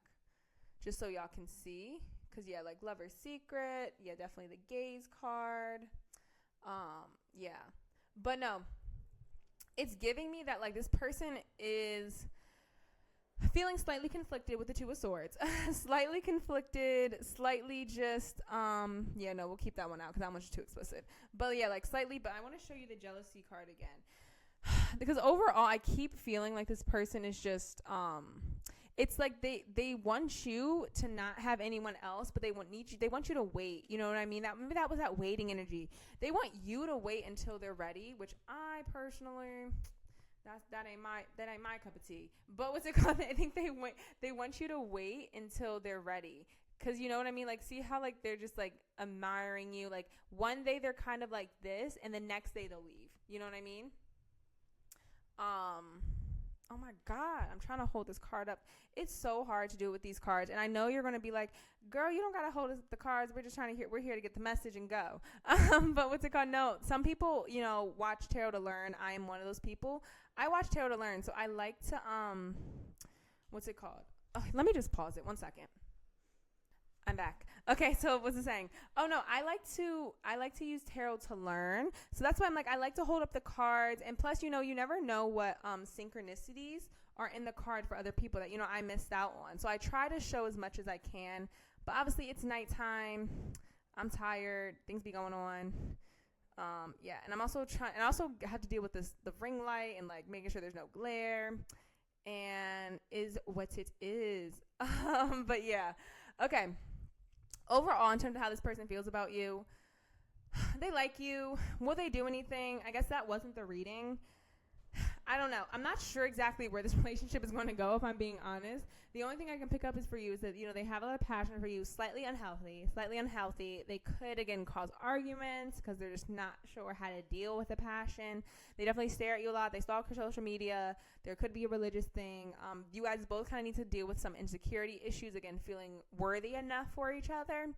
just so y'all can see. Because, yeah, like Lover's Secret. Yeah, definitely the Gaze card. Yeah. But no, it's giving me that, like, this person is feeling slightly conflicted with the Two of Swords. Slightly conflicted, slightly just, yeah, no, we'll keep that one out because that one's just too explicit. But, yeah, like, slightly, but I want to show you the jealousy card again. Because overall, I keep feeling like this person is just, it's like they want you to not have anyone else, but they want you to wait. You know what I mean? Maybe that was that waiting energy. They want you to wait until they're ready, which I personally, that ain't my cup of tea. But what's it called? I think they want you to wait until they're ready. Cause you know what I mean? Like, see how, like, they're just, like, admiring you. Like, one day they're kind of like this, and the next day they'll leave. You know what I mean? Oh my God, I'm trying to hold this card up. It's so hard to do with these cards. And I know you're going to be like, girl, you don't got to hold the cards. We're here to get the message and go. But what's it called? No, some people, watch tarot to learn. I am one of those people. I watch tarot to learn. So I like to, what's it called? Oh, let me just pause it 1 second. I'm back. Okay, so what's it saying? Oh no, I like to use tarot to learn. So that's why I'm like, I like to hold up the cards, and plus, you never know what synchronicities are in the card for other people that I missed out on. So I try to show as much as I can, but obviously it's nighttime. I'm tired. Things be going on. Yeah, and I'm also I also have to deal with the ring light and, like, making sure there's no glare, and is what it is. But yeah, okay. Overall, in terms of how this person feels about you, they like you. Will they do anything? I guess that wasn't the reading. I don't know. I'm not sure exactly where this relationship is going to go, if I'm being honest. The only thing I can pick up is for you is that, they have a lot of passion for you, slightly unhealthy. They could, again, cause arguments because they're just not sure how to deal with the passion. They definitely stare at you a lot. They stalk your social media. There could be a religious thing. You guys both kind of need to deal with some insecurity issues, again, feeling worthy enough for each other.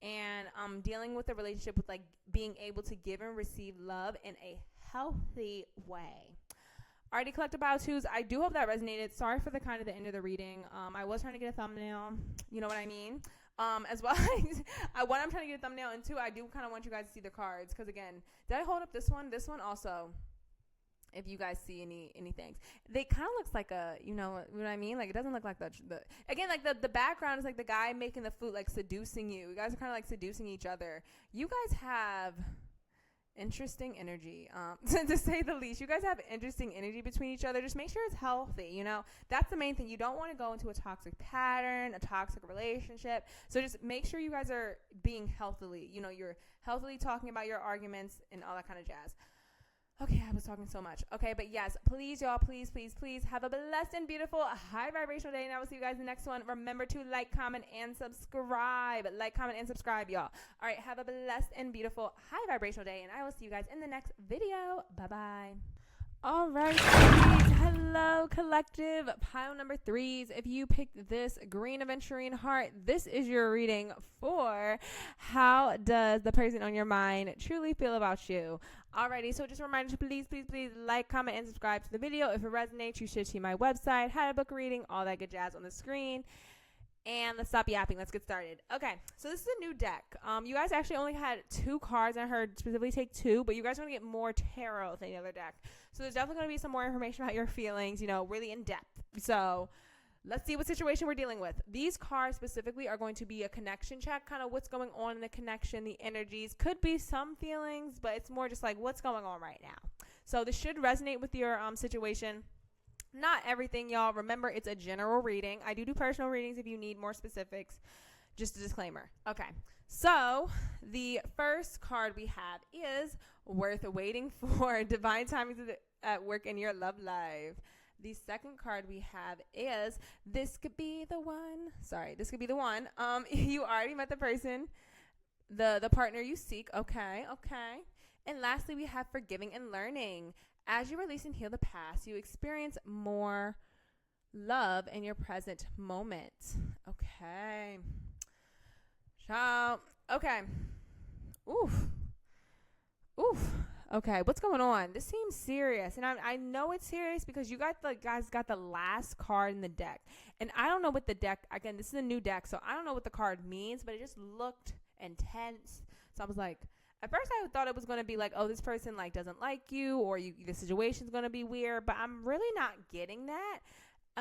And dealing with the relationship with, like, being able to give and receive love in a healthy way. Alrighty, Collective Bio 2s, I do hope that resonated. Sorry for the end of the reading. I was trying to get a thumbnail. You know what I mean? As well as one, I'm trying to get a thumbnail, and two, I do kind of want you guys to see the cards. Because, again, did I hold up this one? This one also, if you guys see any things. They kind of looks like a, you know what I mean? Like, it doesn't look like again, like, the background is like the guy making the flute, like, seducing you. You guys are kind of, like, seducing each other. You guys have interesting energy, to say the least. You guys have interesting energy between each other. Just make sure it's healthy. You know, that's the main thing. You don't want to go into a toxic pattern, a toxic relationship. So just make sure you guys are being healthily, you know, you're healthily talking about your arguments and all that kind of jazz. Okay, I was talking so much. Okay, but yes, please, y'all, please, please, please have a blessed and beautiful high vibrational day, and I will see you guys in the next one. Remember to like, comment, and subscribe. Like, comment, and subscribe, y'all. All right, have a blessed and beautiful high vibrational day, and I will see you guys in the next video. Bye-bye. All right, please. Hello, collective. Pile number 3s. If you picked this green aventurine heart, this is your reading for how does the person on your mind truly feel about you. Alrighty, so just a reminder to please, please, please like, comment, and subscribe to the video. If it resonates, you should see my website, how to book a reading, all that good jazz on the screen. And let's stop yapping. Let's get started. Okay, so this is a new deck. You guys actually only had 2 cards. I heard specifically take 2, but you guys are going to get more tarot than the other deck. So there's definitely going to be some more information about your feelings, you know, really in depth. So let's see what situation we're dealing with. These cards specifically are going to be a connection check, kind of what's going on in the connection, the energies. Could be some feelings, but it's more just like what's going on right now. So this should resonate with your situation. Not everything, y'all. Remember, it's a general reading. I do personal readings if you need more specifics. Just a disclaimer. Okay. So the first card we have is worth waiting for. Divine timing at work in your love life. The second card we have is this could be the one. Sorry, this could be the one. You already met the person, the partner you seek. Okay. And lastly, we have forgiving and learning. As you release and heal the past, you experience more love in your present moment. Okay. Ciao. Okay. Oof. Okay, what's going on? This seems serious, and I know it's serious because you guys got the last card in the deck, and I don't know what the deck. Again, this is a new deck, so I don't know what the card means, but it just looked intense. So I was like, at first I thought it was going to be like, oh, this person like doesn't like you, or the situation's going to be weird, but I'm really not getting that.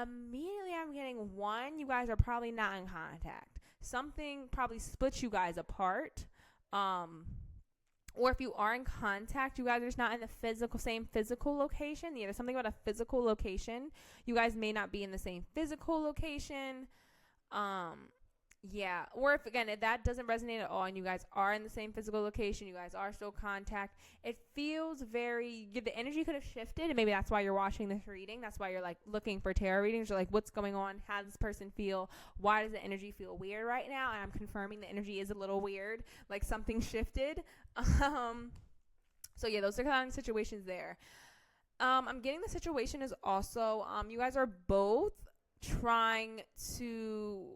Immediately I'm getting one, you guys are probably not in contact. Something probably splits you guys apart. Or if you are in contact, you guys are just not in the same physical location. Yeah, there's something about a physical location. You guys may not be in the same physical location. Yeah, or if that doesn't resonate at all and you guys are in the same physical location, you guys are still contact, it feels the energy could have shifted, and maybe that's why you're watching this reading. That's why you're like looking for tarot readings. You're like, what's going on? How does this person feel? Why does the energy feel weird right now? And I'm confirming the energy is a little weird, like something shifted. So yeah, those are kind of situations there. I'm getting the situation is also, you guys are both trying to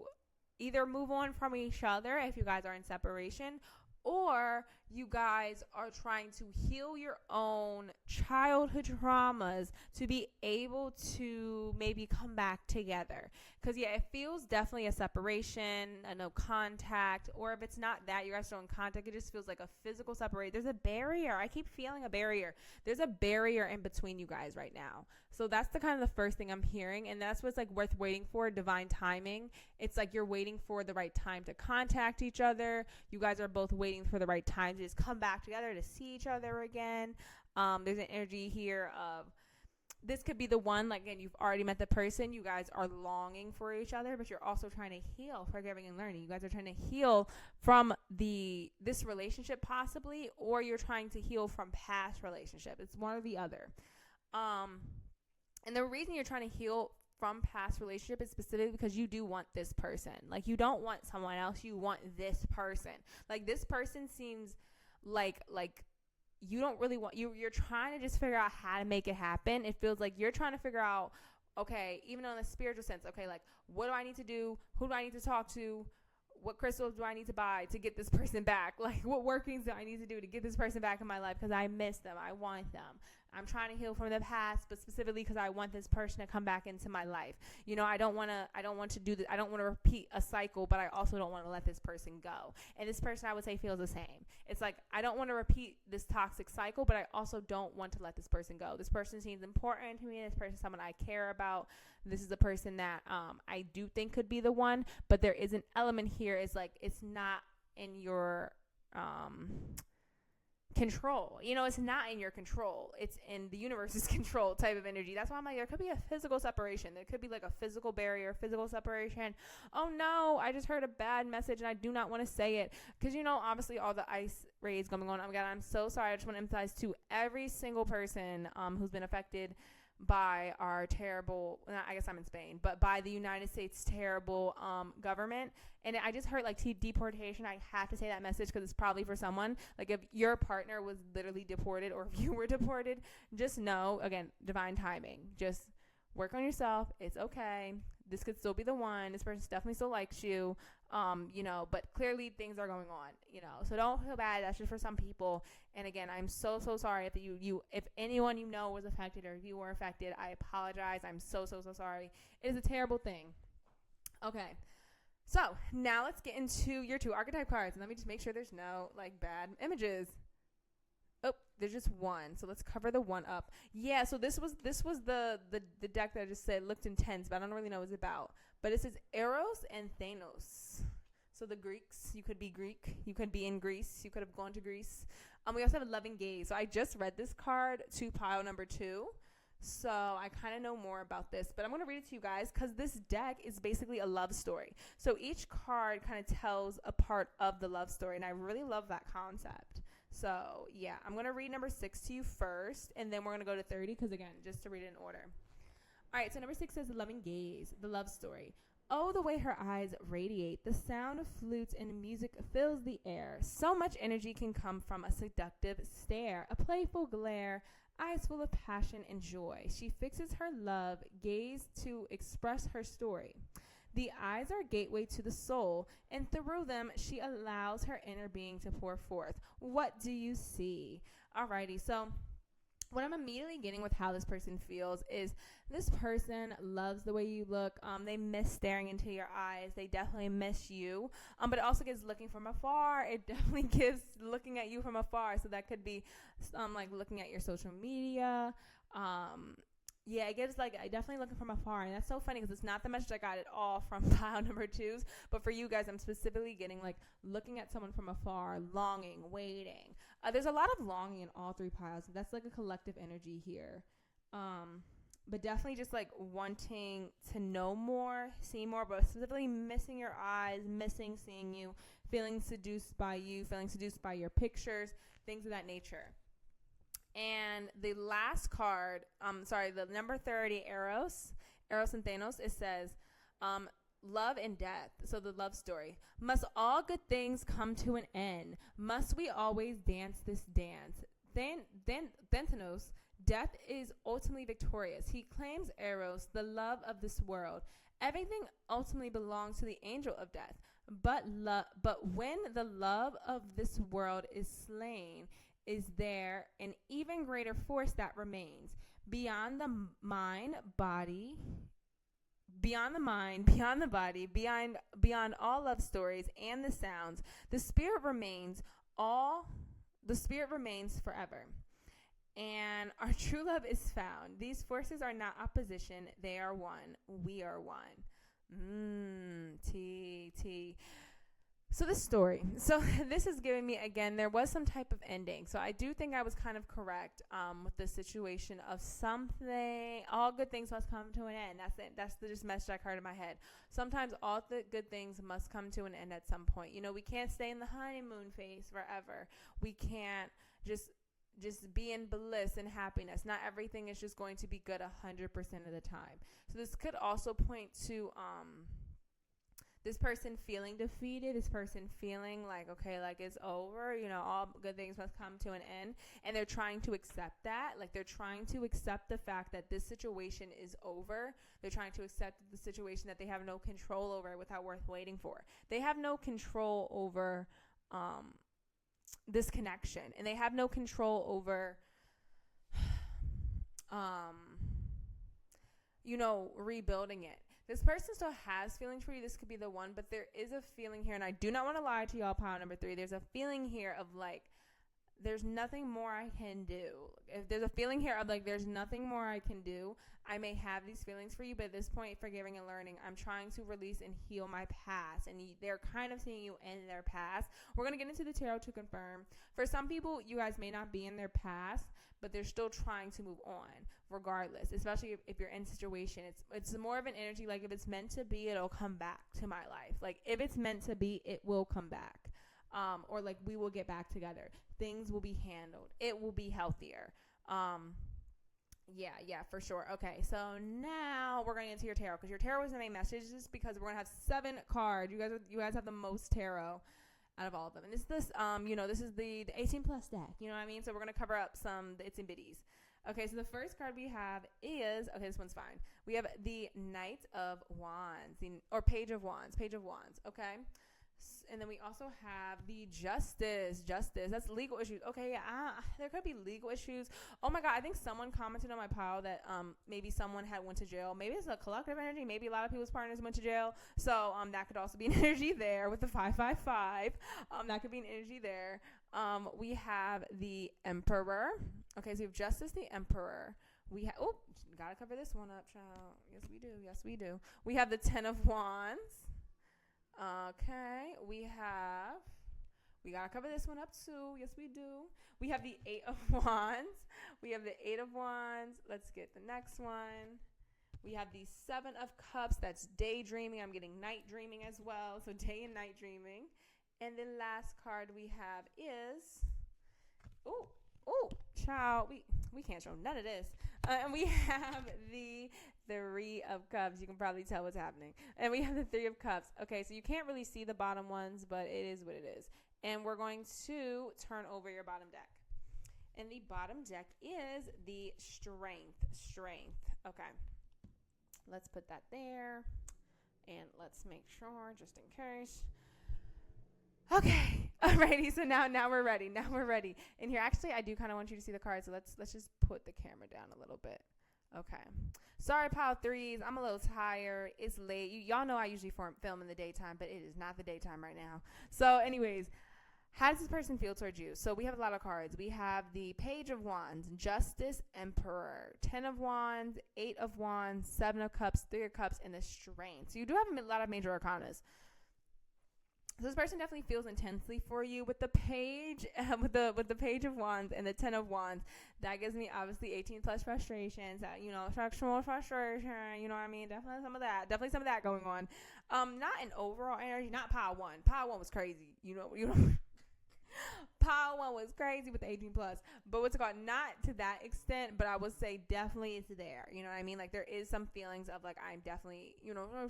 either move on from each other if you guys are in separation, or you guys are trying to heal your own childhood traumas to be able to maybe come back together. Because, yeah, it feels definitely a separation, a no contact, or if it's not that, you guys are still in contact, it just feels like a physical separation. There's a barrier. I keep feeling a barrier. There's a barrier in between you guys right now. So that's the kind of the first thing I'm hearing, and that's what's like worth waiting for, divine timing. It's like you're waiting for the right time to contact each other. You guys are both waiting for the right time to just come back together to see each other again. There's an energy here of this could be the one, like, again, you've already met the person. You guys are longing for each other, but you're also trying to heal, forgiving and learning. You guys are trying to heal from this relationship possibly, or you're trying to heal from past relationship. It's one or the other. And the reason you're trying to heal from past relationship is specifically because you do want this person. Like, you don't want someone else. You want this person. Like, this person seems like you don't really want, you're trying to just figure out how to make it happen. It feels like you're trying to figure out, okay, even on a spiritual sense, okay, like, what do I need to do? Who do I need to talk to? What crystals do I need to buy to get this person back? Like, what workings do I need to do to get this person back in my life? Because I miss them. I want them. I'm trying to heal from the past, but specifically because I want this person to come back into my life. You know, I don't want to do this. I don't want to repeat a cycle, but I also don't want to let this person go. And this person, I would say, feels the same. It's like, I don't want to repeat this toxic cycle, but I also don't want to let this person go. This person seems important to me. This person is someone I care about. This is a person that I do think could be the one, but there is an element here. It's like, it's not in your control. You know, it's not in your control. It's in the universe's control type of energy. That's why I'm like, there could be a physical separation. There could be like a physical barrier, physical separation. Oh no, I just heard a bad message and I do not want to say it. Because, you know, obviously all the ice rays going on. Oh my God, I'm so sorry. I just want to emphasize to every single person who's been affected by our terrible, I guess I'm in Spain, but by the United States terrible government. And I just heard like deportation. I have to say that message because it's probably for someone. Like if your partner was literally deported or if you were deported, just know, again, divine timing. Just work on yourself. It's okay. This could still be the one. This person definitely still likes you. You know, but clearly things are going on, you know, so don't feel bad. That's just for some people. And again, I'm so sorry if if anyone you know was affected or if you were affected. I apologize. I'm so sorry. It is a terrible thing. Okay. So now let's get into your 2 archetype cards. And let me just make sure there's no like bad images. Oh, there's just one. So let's cover the one up. Yeah. So this was the deck that I just said looked intense, but I don't really know what it's about. But it says Eros and Thanos. So the Greeks, you could be Greek. You could be in Greece. You could have gone to Greece. We also have a loving gaze. So I just read this card to pile number 2. So I kind of know more about this. But I'm going to read it to you guys because this deck is basically a love story. So each card kind of tells a part of the love story. And I really love that concept. So, yeah, I'm going to read number 6 to you first. And then we're going to go to 30 because, again, just to read it in order. All right, so number 6 says the loving gaze, the love story. Oh, the way her eyes radiate. The sound of flutes and music fills the air. So much energy can come from a seductive stare, a playful glare, eyes full of passion and joy. She fixes her love gaze to express her story. The eyes are a gateway to the soul, and through them, she allows her inner being to pour forth. What do you see? Alrighty, so what I'm immediately getting with how this person feels is this person loves the way you look. They miss staring into your eyes. They definitely miss you. But it also gives looking from afar. It definitely gives looking at you from afar. So that could be like looking at your social media. Yeah, it gives like definitely looking from afar. And that's so funny because it's not the message I got at all from pile number 2s. But for you guys, I'm specifically getting like looking at someone from afar, longing, waiting. There's a lot of longing in all 3 piles. That's like a collective energy here. But definitely just like wanting to know more, see more, but specifically missing your eyes, missing seeing you, feeling seduced by you, feeling seduced by your pictures, things of that nature. And the last card, the number 30, Eros and Thanos, it says, love and death. So the love story. Must all good things come to an end? Must we always dance this dance? Then Thanos, death is ultimately victorious. He claims Eros, the love of this world. Everything ultimately belongs to the angel of death. But when the love of this world is slain, is there an even greater force that remains beyond the mind, body, beyond the mind, beyond the body, beyond all love stories and the sounds. The spirit remains forever. And our true love is found. These forces are not opposition. They are one. We are one. T. So this story. So this is giving me, again, there was some type of ending. So I do think I was kind of correct with the situation of something. All good things must come to an end. That's it. That's the just message I heard in my head. Sometimes all the good things must come to an end at some point. You know, we can't stay in the honeymoon phase forever. We can't just be in bliss and happiness. Not everything is just going to be good 100% of the time. So this could also point to this person feeling defeated, this person feeling like, okay, like it's over, you know, all good things must come to an end. And they're trying to accept that. Like they're trying to accept the fact that this situation is over. They're trying to accept the situation that they have no control over without worth waiting for. They have no control over this connection. And they have no control over, you know, rebuilding it. This person still has feelings for you. This could be the one, but there is a feeling here, and I do not want to lie to y'all, pile number 3. There's a feeling here of like there's nothing more I can do. If there's a feeling here of like, there's nothing more I can do, I may have these feelings for you, but at this point, forgiving and learning, I'm trying to release and heal my past. And they're kind of seeing you in their past. We're going to get into the tarot to confirm. For some people, you guys may not be in their past, but they're still trying to move on regardless, especially if you're in a situation. It's more of an energy, like if it's meant to be, it'll come back to my life. Like if it's meant to be, it will come back. Or like we will get back together. Things will be handled. It will be healthier. Yeah, for sure. Okay, so now we're going to get into your tarot, because your tarot is the main message, just because we're going to have 7 cards. You guys have the most tarot out of all of them. And this is the 18 plus deck, you know what I mean? So we're going to cover up the its and bitties. Okay, so the first card we have is, okay, this one's fine. We have the Knight of Wands, or Page of Wands, okay? And then we also have the Justice. That's legal issues. Okay, yeah, there could be legal issues. Oh my God, I think someone commented on my pile that maybe someone went to jail. Maybe it's a collective energy. Maybe a lot of people's partners went to jail. So that could also be an energy there with the 555. That could be an energy there. We have the Emperor. Okay, so we have Justice, the Emperor. We have, gotta cover this one up, child. Yes, we do. We have the 10 of Wands. Okay, we gotta cover this one up too. Yes, we do. We have the 8 of Wands. Let's get the next one. We have the 7 of Cups. That's daydreaming. I'm getting night dreaming as well. So day and night dreaming. And the last card we have is, child, we can't show none of this. And we have the 3 of Cups. You can probably tell what's happening. And we have the 3 of Cups. Okay, so you can't really see the bottom ones, but it is what it is. And we're going to turn over your bottom deck. And the bottom deck is the Strength. Okay. Let's put that there. And let's make sure, just in case. Okay. Alrighty, so now we're ready. And here, actually, I do kind of want you to see the cards, so let's just put the camera down a little bit. Okay. Sorry, pile 3s. I'm a little tired. It's late. Y'all know I usually film in the daytime, but it is not the daytime right now. So anyways, how does this person feel towards you? So we have a lot of cards. We have the Page of Wands, Justice, Emperor, 10 of Wands, 8 of Wands, 7 of Cups, 3 of Cups, and the Strength. So you do have a lot of major arcanas. So this person definitely feels intensely for you with the page, with the Page of Wands and the 10 of Wands. That gives me obviously 18 plus frustrations, sexual frustration. You know what I mean? Definitely some of that going on. Not an overall energy. Not pile 1. Pile 1 was crazy. You know. Pile 1 was crazy with the 18 plus, but what's it called? Not to that extent, but I would say definitely it's there. You know what I mean? Like there is some feelings of like, I'm definitely,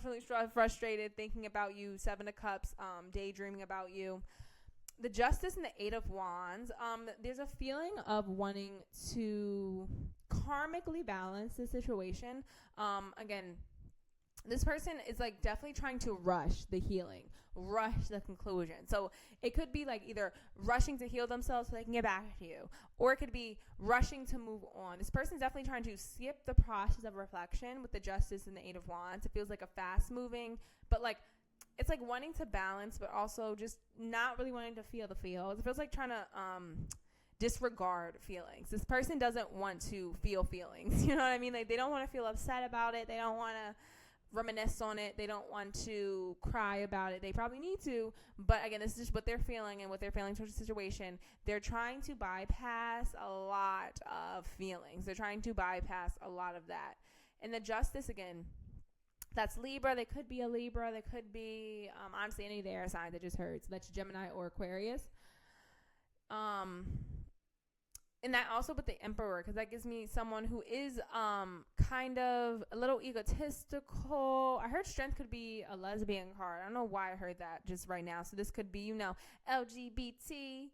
really frustrated thinking about you. 7 of Cups, daydreaming about you. The Justice and the 8 of Wands. There's a feeling of wanting to karmically balance the situation. Again, this person is like definitely trying to rush the healing, rush the conclusion. So it could be like either rushing to heal themselves so they can get back to you, or it could be rushing to move on. This person's definitely trying to skip the process of reflection with the Justice and the 8 of Wands. It feels like a fast moving, but like it's like wanting to balance, but also just not really wanting to feel the feels. It feels like trying to disregard feelings. This person doesn't want to feel feelings. You know what I mean? Like they don't want to feel upset about it. They don't want to reminisce on it. They don't want to cry about it. They probably need to, but again, this is just what they're feeling and what they're feeling towards the situation. They're trying to bypass a lot of feelings. They're trying to bypass a lot of that. And the Justice, again, that's Libra. They could be a Libra. They could be honestly any of the air signs that just heard. So that's Gemini or Aquarius. And that also with the Emperor, because that gives me someone who is kind of a little egotistical. I heard Strength could be a lesbian card. I don't know why I heard that just right now. So this could be, LGBTQIA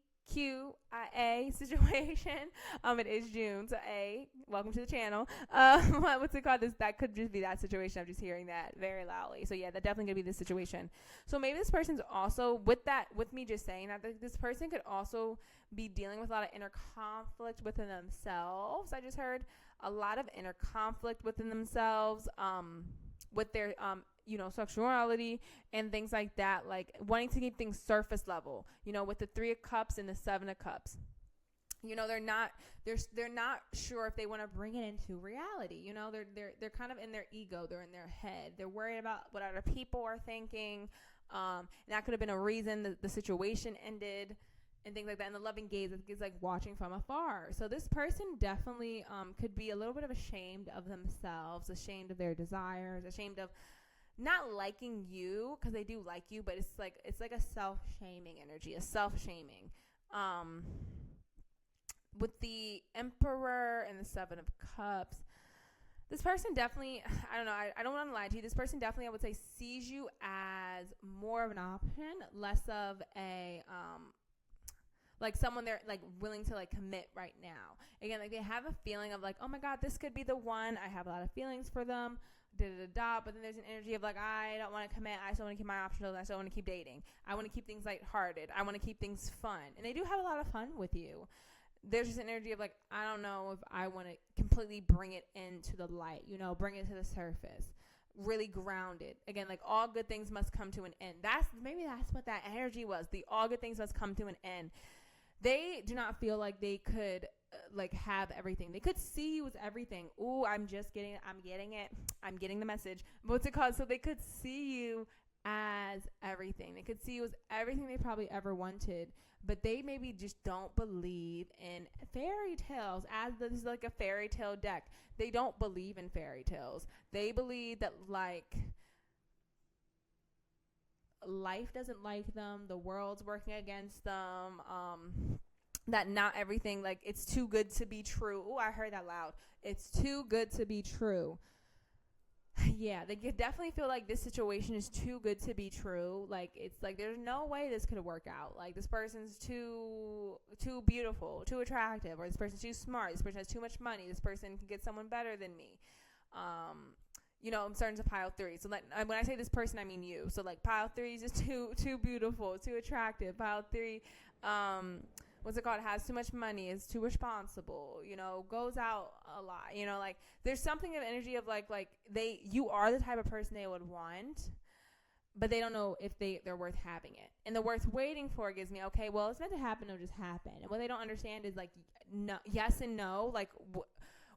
situation. It is June, so A, welcome to the channel. What's it called? That could just be that situation. I'm just hearing that very loudly. So yeah, that definitely could be the situation. So maybe this person's also with me just saying that this person could also be dealing with a lot of inner conflict within themselves. I just heard a lot of inner conflict within themselves, with their sexuality and things like that, like wanting to keep things surface level, with the 3 of Cups and the 7 of Cups. you know, they're not sure if they want to bring it into reality. You know, they're kind of in their ego, they're in their head, they're worried about what other people are thinking. That could have been a reason that the situation ended and things like that. And the loving gaze is like watching from afar. So this person definitely could be a little bit of ashamed of themselves, ashamed of their desires, ashamed of not liking you, because they do like you, but it's like a self-shaming energy, a self-shaming. With the Emperor and the Seven of Cups, this person definitely, I don't know, I don't want to lie to you. This person definitely, I would say, sees you as more of an option, less of a, like someone they're like willing to like commit right now. Again, like they have a feeling of like, oh my God, this could be the one. I have a lot of feelings for them. But then there's an energy of like, I don't want to commit. I still want to keep my options. I still want to keep dating. I want to keep things lighthearted. I want to keep things fun. And they do have a lot of fun with you. There's just an energy of like, I don't know if I want to completely bring it into the light, you know, bring it to the surface, really grounded. Again, like all good things must come to an end. Maybe that's what that energy was. The all good things must come to an end. They do not feel like they could like have everything. They could see you as everything. Ooh, I'm getting it. I'm getting the message. What's it called? So they could see you as everything. They could see you as everything they probably ever wanted, but they maybe just don't believe in fairy tales. As this is like a fairy tale deck, they don't believe in fairy tales. They believe that like life doesn't like them, the world's working against them, that not everything, like it's too good to be true. Oh, I heard that loud. It's too good to be true. Yeah, they definitely feel like this situation is too good to be true. Like it's like there's no way this could work out. Like this person's too beautiful, too attractive, or this person's too smart. This person has too much money. This person can get someone better than me. You know, I'm starting to pile three. So when I say this person, I mean you. So like pile three is just too beautiful, too attractive. Pile three, what's it called? Has too much money, is too responsible, you know, goes out a lot, you know, like there's something of energy of like you are the type of person they would want, but they don't know if they're worth having it. And the worth waiting for gives me, okay, well, it's meant to happen, it'll just happen. And what they don't understand is like, no, yes and no, like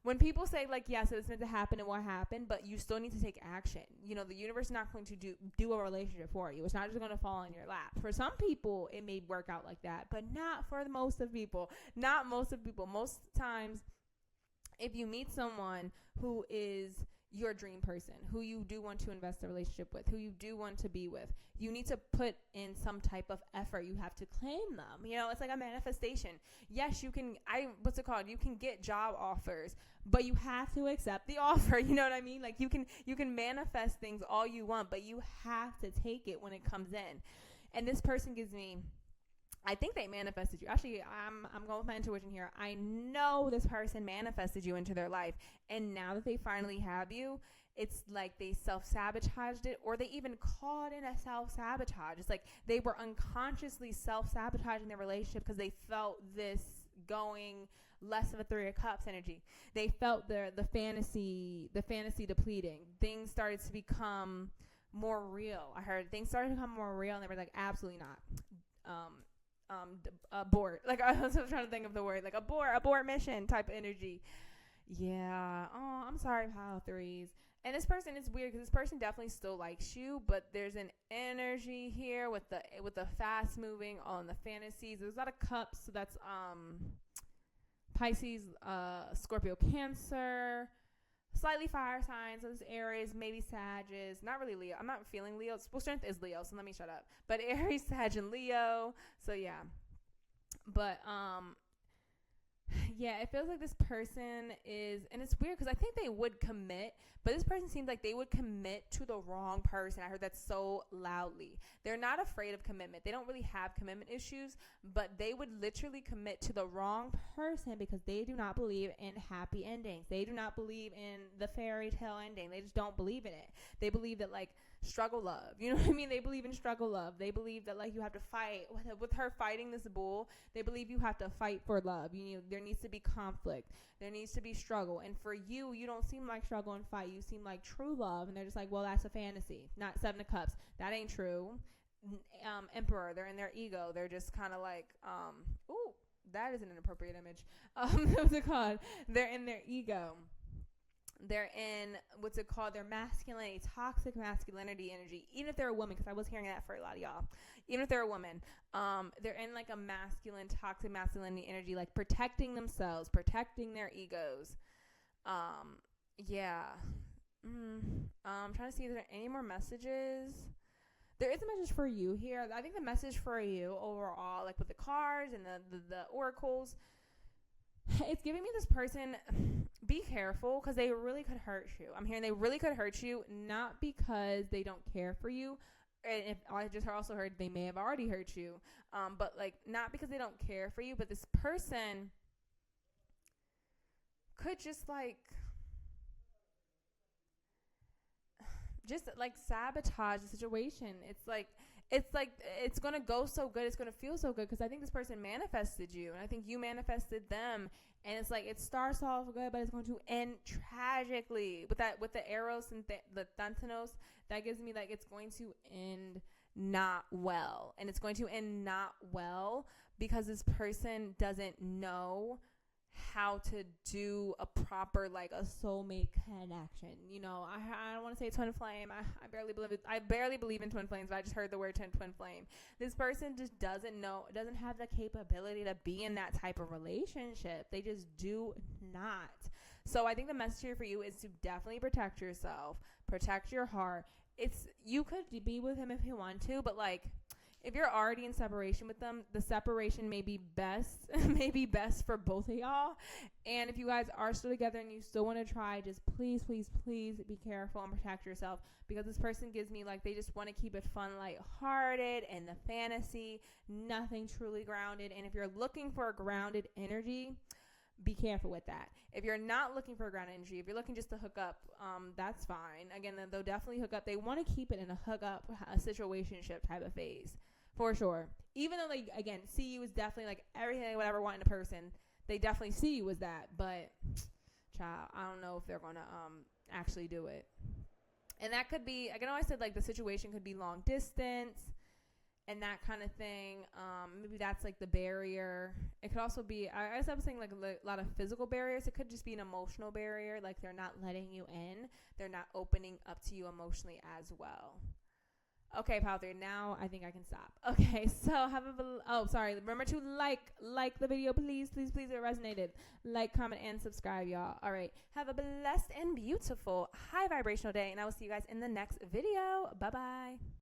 when people say like, yes, it's meant to happen, it will happen, but you still need to take action. You know, the universe is not going to do a relationship for you. It's not just going to fall in your lap. For some people, it may work out like that, but not for most of people. Not most of people. Most times, if you meet someone who is your dream person, who you do want to invest a relationship with, who you do want to be with, you need to put in some type of effort. You have to claim them. You know, it's like a manifestation. Yes, you can, what's it called? You can get job offers, but you have to accept the offer. You know what I mean? Like you can manifest things all you want, but you have to take it when it comes in. And this person gives me, I think they manifested you. Actually, I'm going with my intuition here. I know this person manifested you into their life. And now that they finally have you, it's like they self-sabotaged it, or they even caught in a self-sabotage. It's like they were unconsciously self-sabotaging their relationship because they felt this going less of a Three of Cups energy. They felt the fantasy depleting. Things started to become more real. I heard things started to become more real, and they were like, absolutely not. Abort. Like I was trying to think of the word, like abort mission type of energy. Yeah. Oh, I'm sorry, pile threes. And this person is weird because this person definitely still likes you, but there's an energy here with the fast moving on the fantasies. There's a lot of cups, so that's Pisces, Scorpio, Cancer, slightly fire signs. Those Aries, maybe Sagittarius. Not really Leo. I'm not feeling Leo. Well, strength is Leo, so let me shut up. But Aries, Sag, and Leo. So yeah. But yeah, it feels like this person is, and it's weird because I think they would commit, but this person seems like they would commit to the wrong person. I heard that so loudly. They're not afraid of commitment. They don't really have commitment issues, but they would literally commit to the wrong person because they do not believe in happy endings. They do not believe in the fairy tale ending. They just don't believe in it. They believe that like struggle love, you know what I mean? They believe in struggle love. They believe that like you have to fight with her fighting this bull. They believe you have to fight for love. There needs to be conflict. There needs to be struggle. And for you, you don't seem like struggle and fight. You seem like true love. And they're just like, well, that's a fantasy, not Seven of Cups. That ain't true. Emperor, they're in their ego. They're just kind of like, ooh, that is an inappropriate image. What's it called? They're in their ego. They're in what's it called? Their masculinity, toxic masculinity energy. Even if they're a woman, because I was hearing that for a lot of y'all. Even if they're a woman, they're in like a masculine, toxic masculinity energy, like protecting themselves, protecting their egos. Yeah. I'm trying to see if there are any more messages. There is a message for you here. I think the message for you overall, like with the cards and the oracles, it's giving me this person, be careful, because they really could hurt you. I'm hearing they really could hurt you, not because they don't care for you. And if I just also heard they may have already hurt you, but like not because they don't care for you, but this person could just like sabotage the situation. It's gonna go so good, it's gonna feel so good, because I think this person manifested you, and I think you manifested them, and it's like it starts off good, but it's going to end tragically with the arrows and the Thantanos. That gives me like it's going to end not well, and it's going to end not well because this person doesn't know how to do a proper, like a soulmate connection. You know, I don't want to say twin flame. I barely believe in twin flames, but I just heard the word twin flame. This person just doesn't have the capability to be in that type of relationship. They just do not. So I think the message here for you is to definitely protect yourself, protect your heart. You could be with him if you want to, but like, if you're already in separation with them, the separation may be best for both of y'all. And if you guys are still together and you still want to try, just please be careful and protect yourself, because this person gives me like they just want to keep it fun, lighthearted, and the fantasy, nothing truly grounded. And if you're looking for a grounded energy, be careful with that. If you're not looking for a grounded energy, if you're looking just to hook up, that's fine. Again, they'll definitely hook up. They want to keep it in a hookup, a situationship type of phase. For sure. Even though they, again, see you as definitely like everything they would ever want in a person, they definitely see you as that. But, child, I don't know if they're going to actually do it. And that could be, I know I said like the situation could be long distance and that kind of thing. Maybe that's like the barrier. It could also be, I was saying like a lot of physical barriers. It could just be an emotional barrier. Like they're not letting you in. They're not opening up to you emotionally as well. Okay, Pal 3, now I think I can stop. Okay, so remember to like the video, please, it resonated. Like, comment, and subscribe, y'all. All right, have a blessed and beautiful high vibrational day, and I will see you guys in the next video. Bye-bye.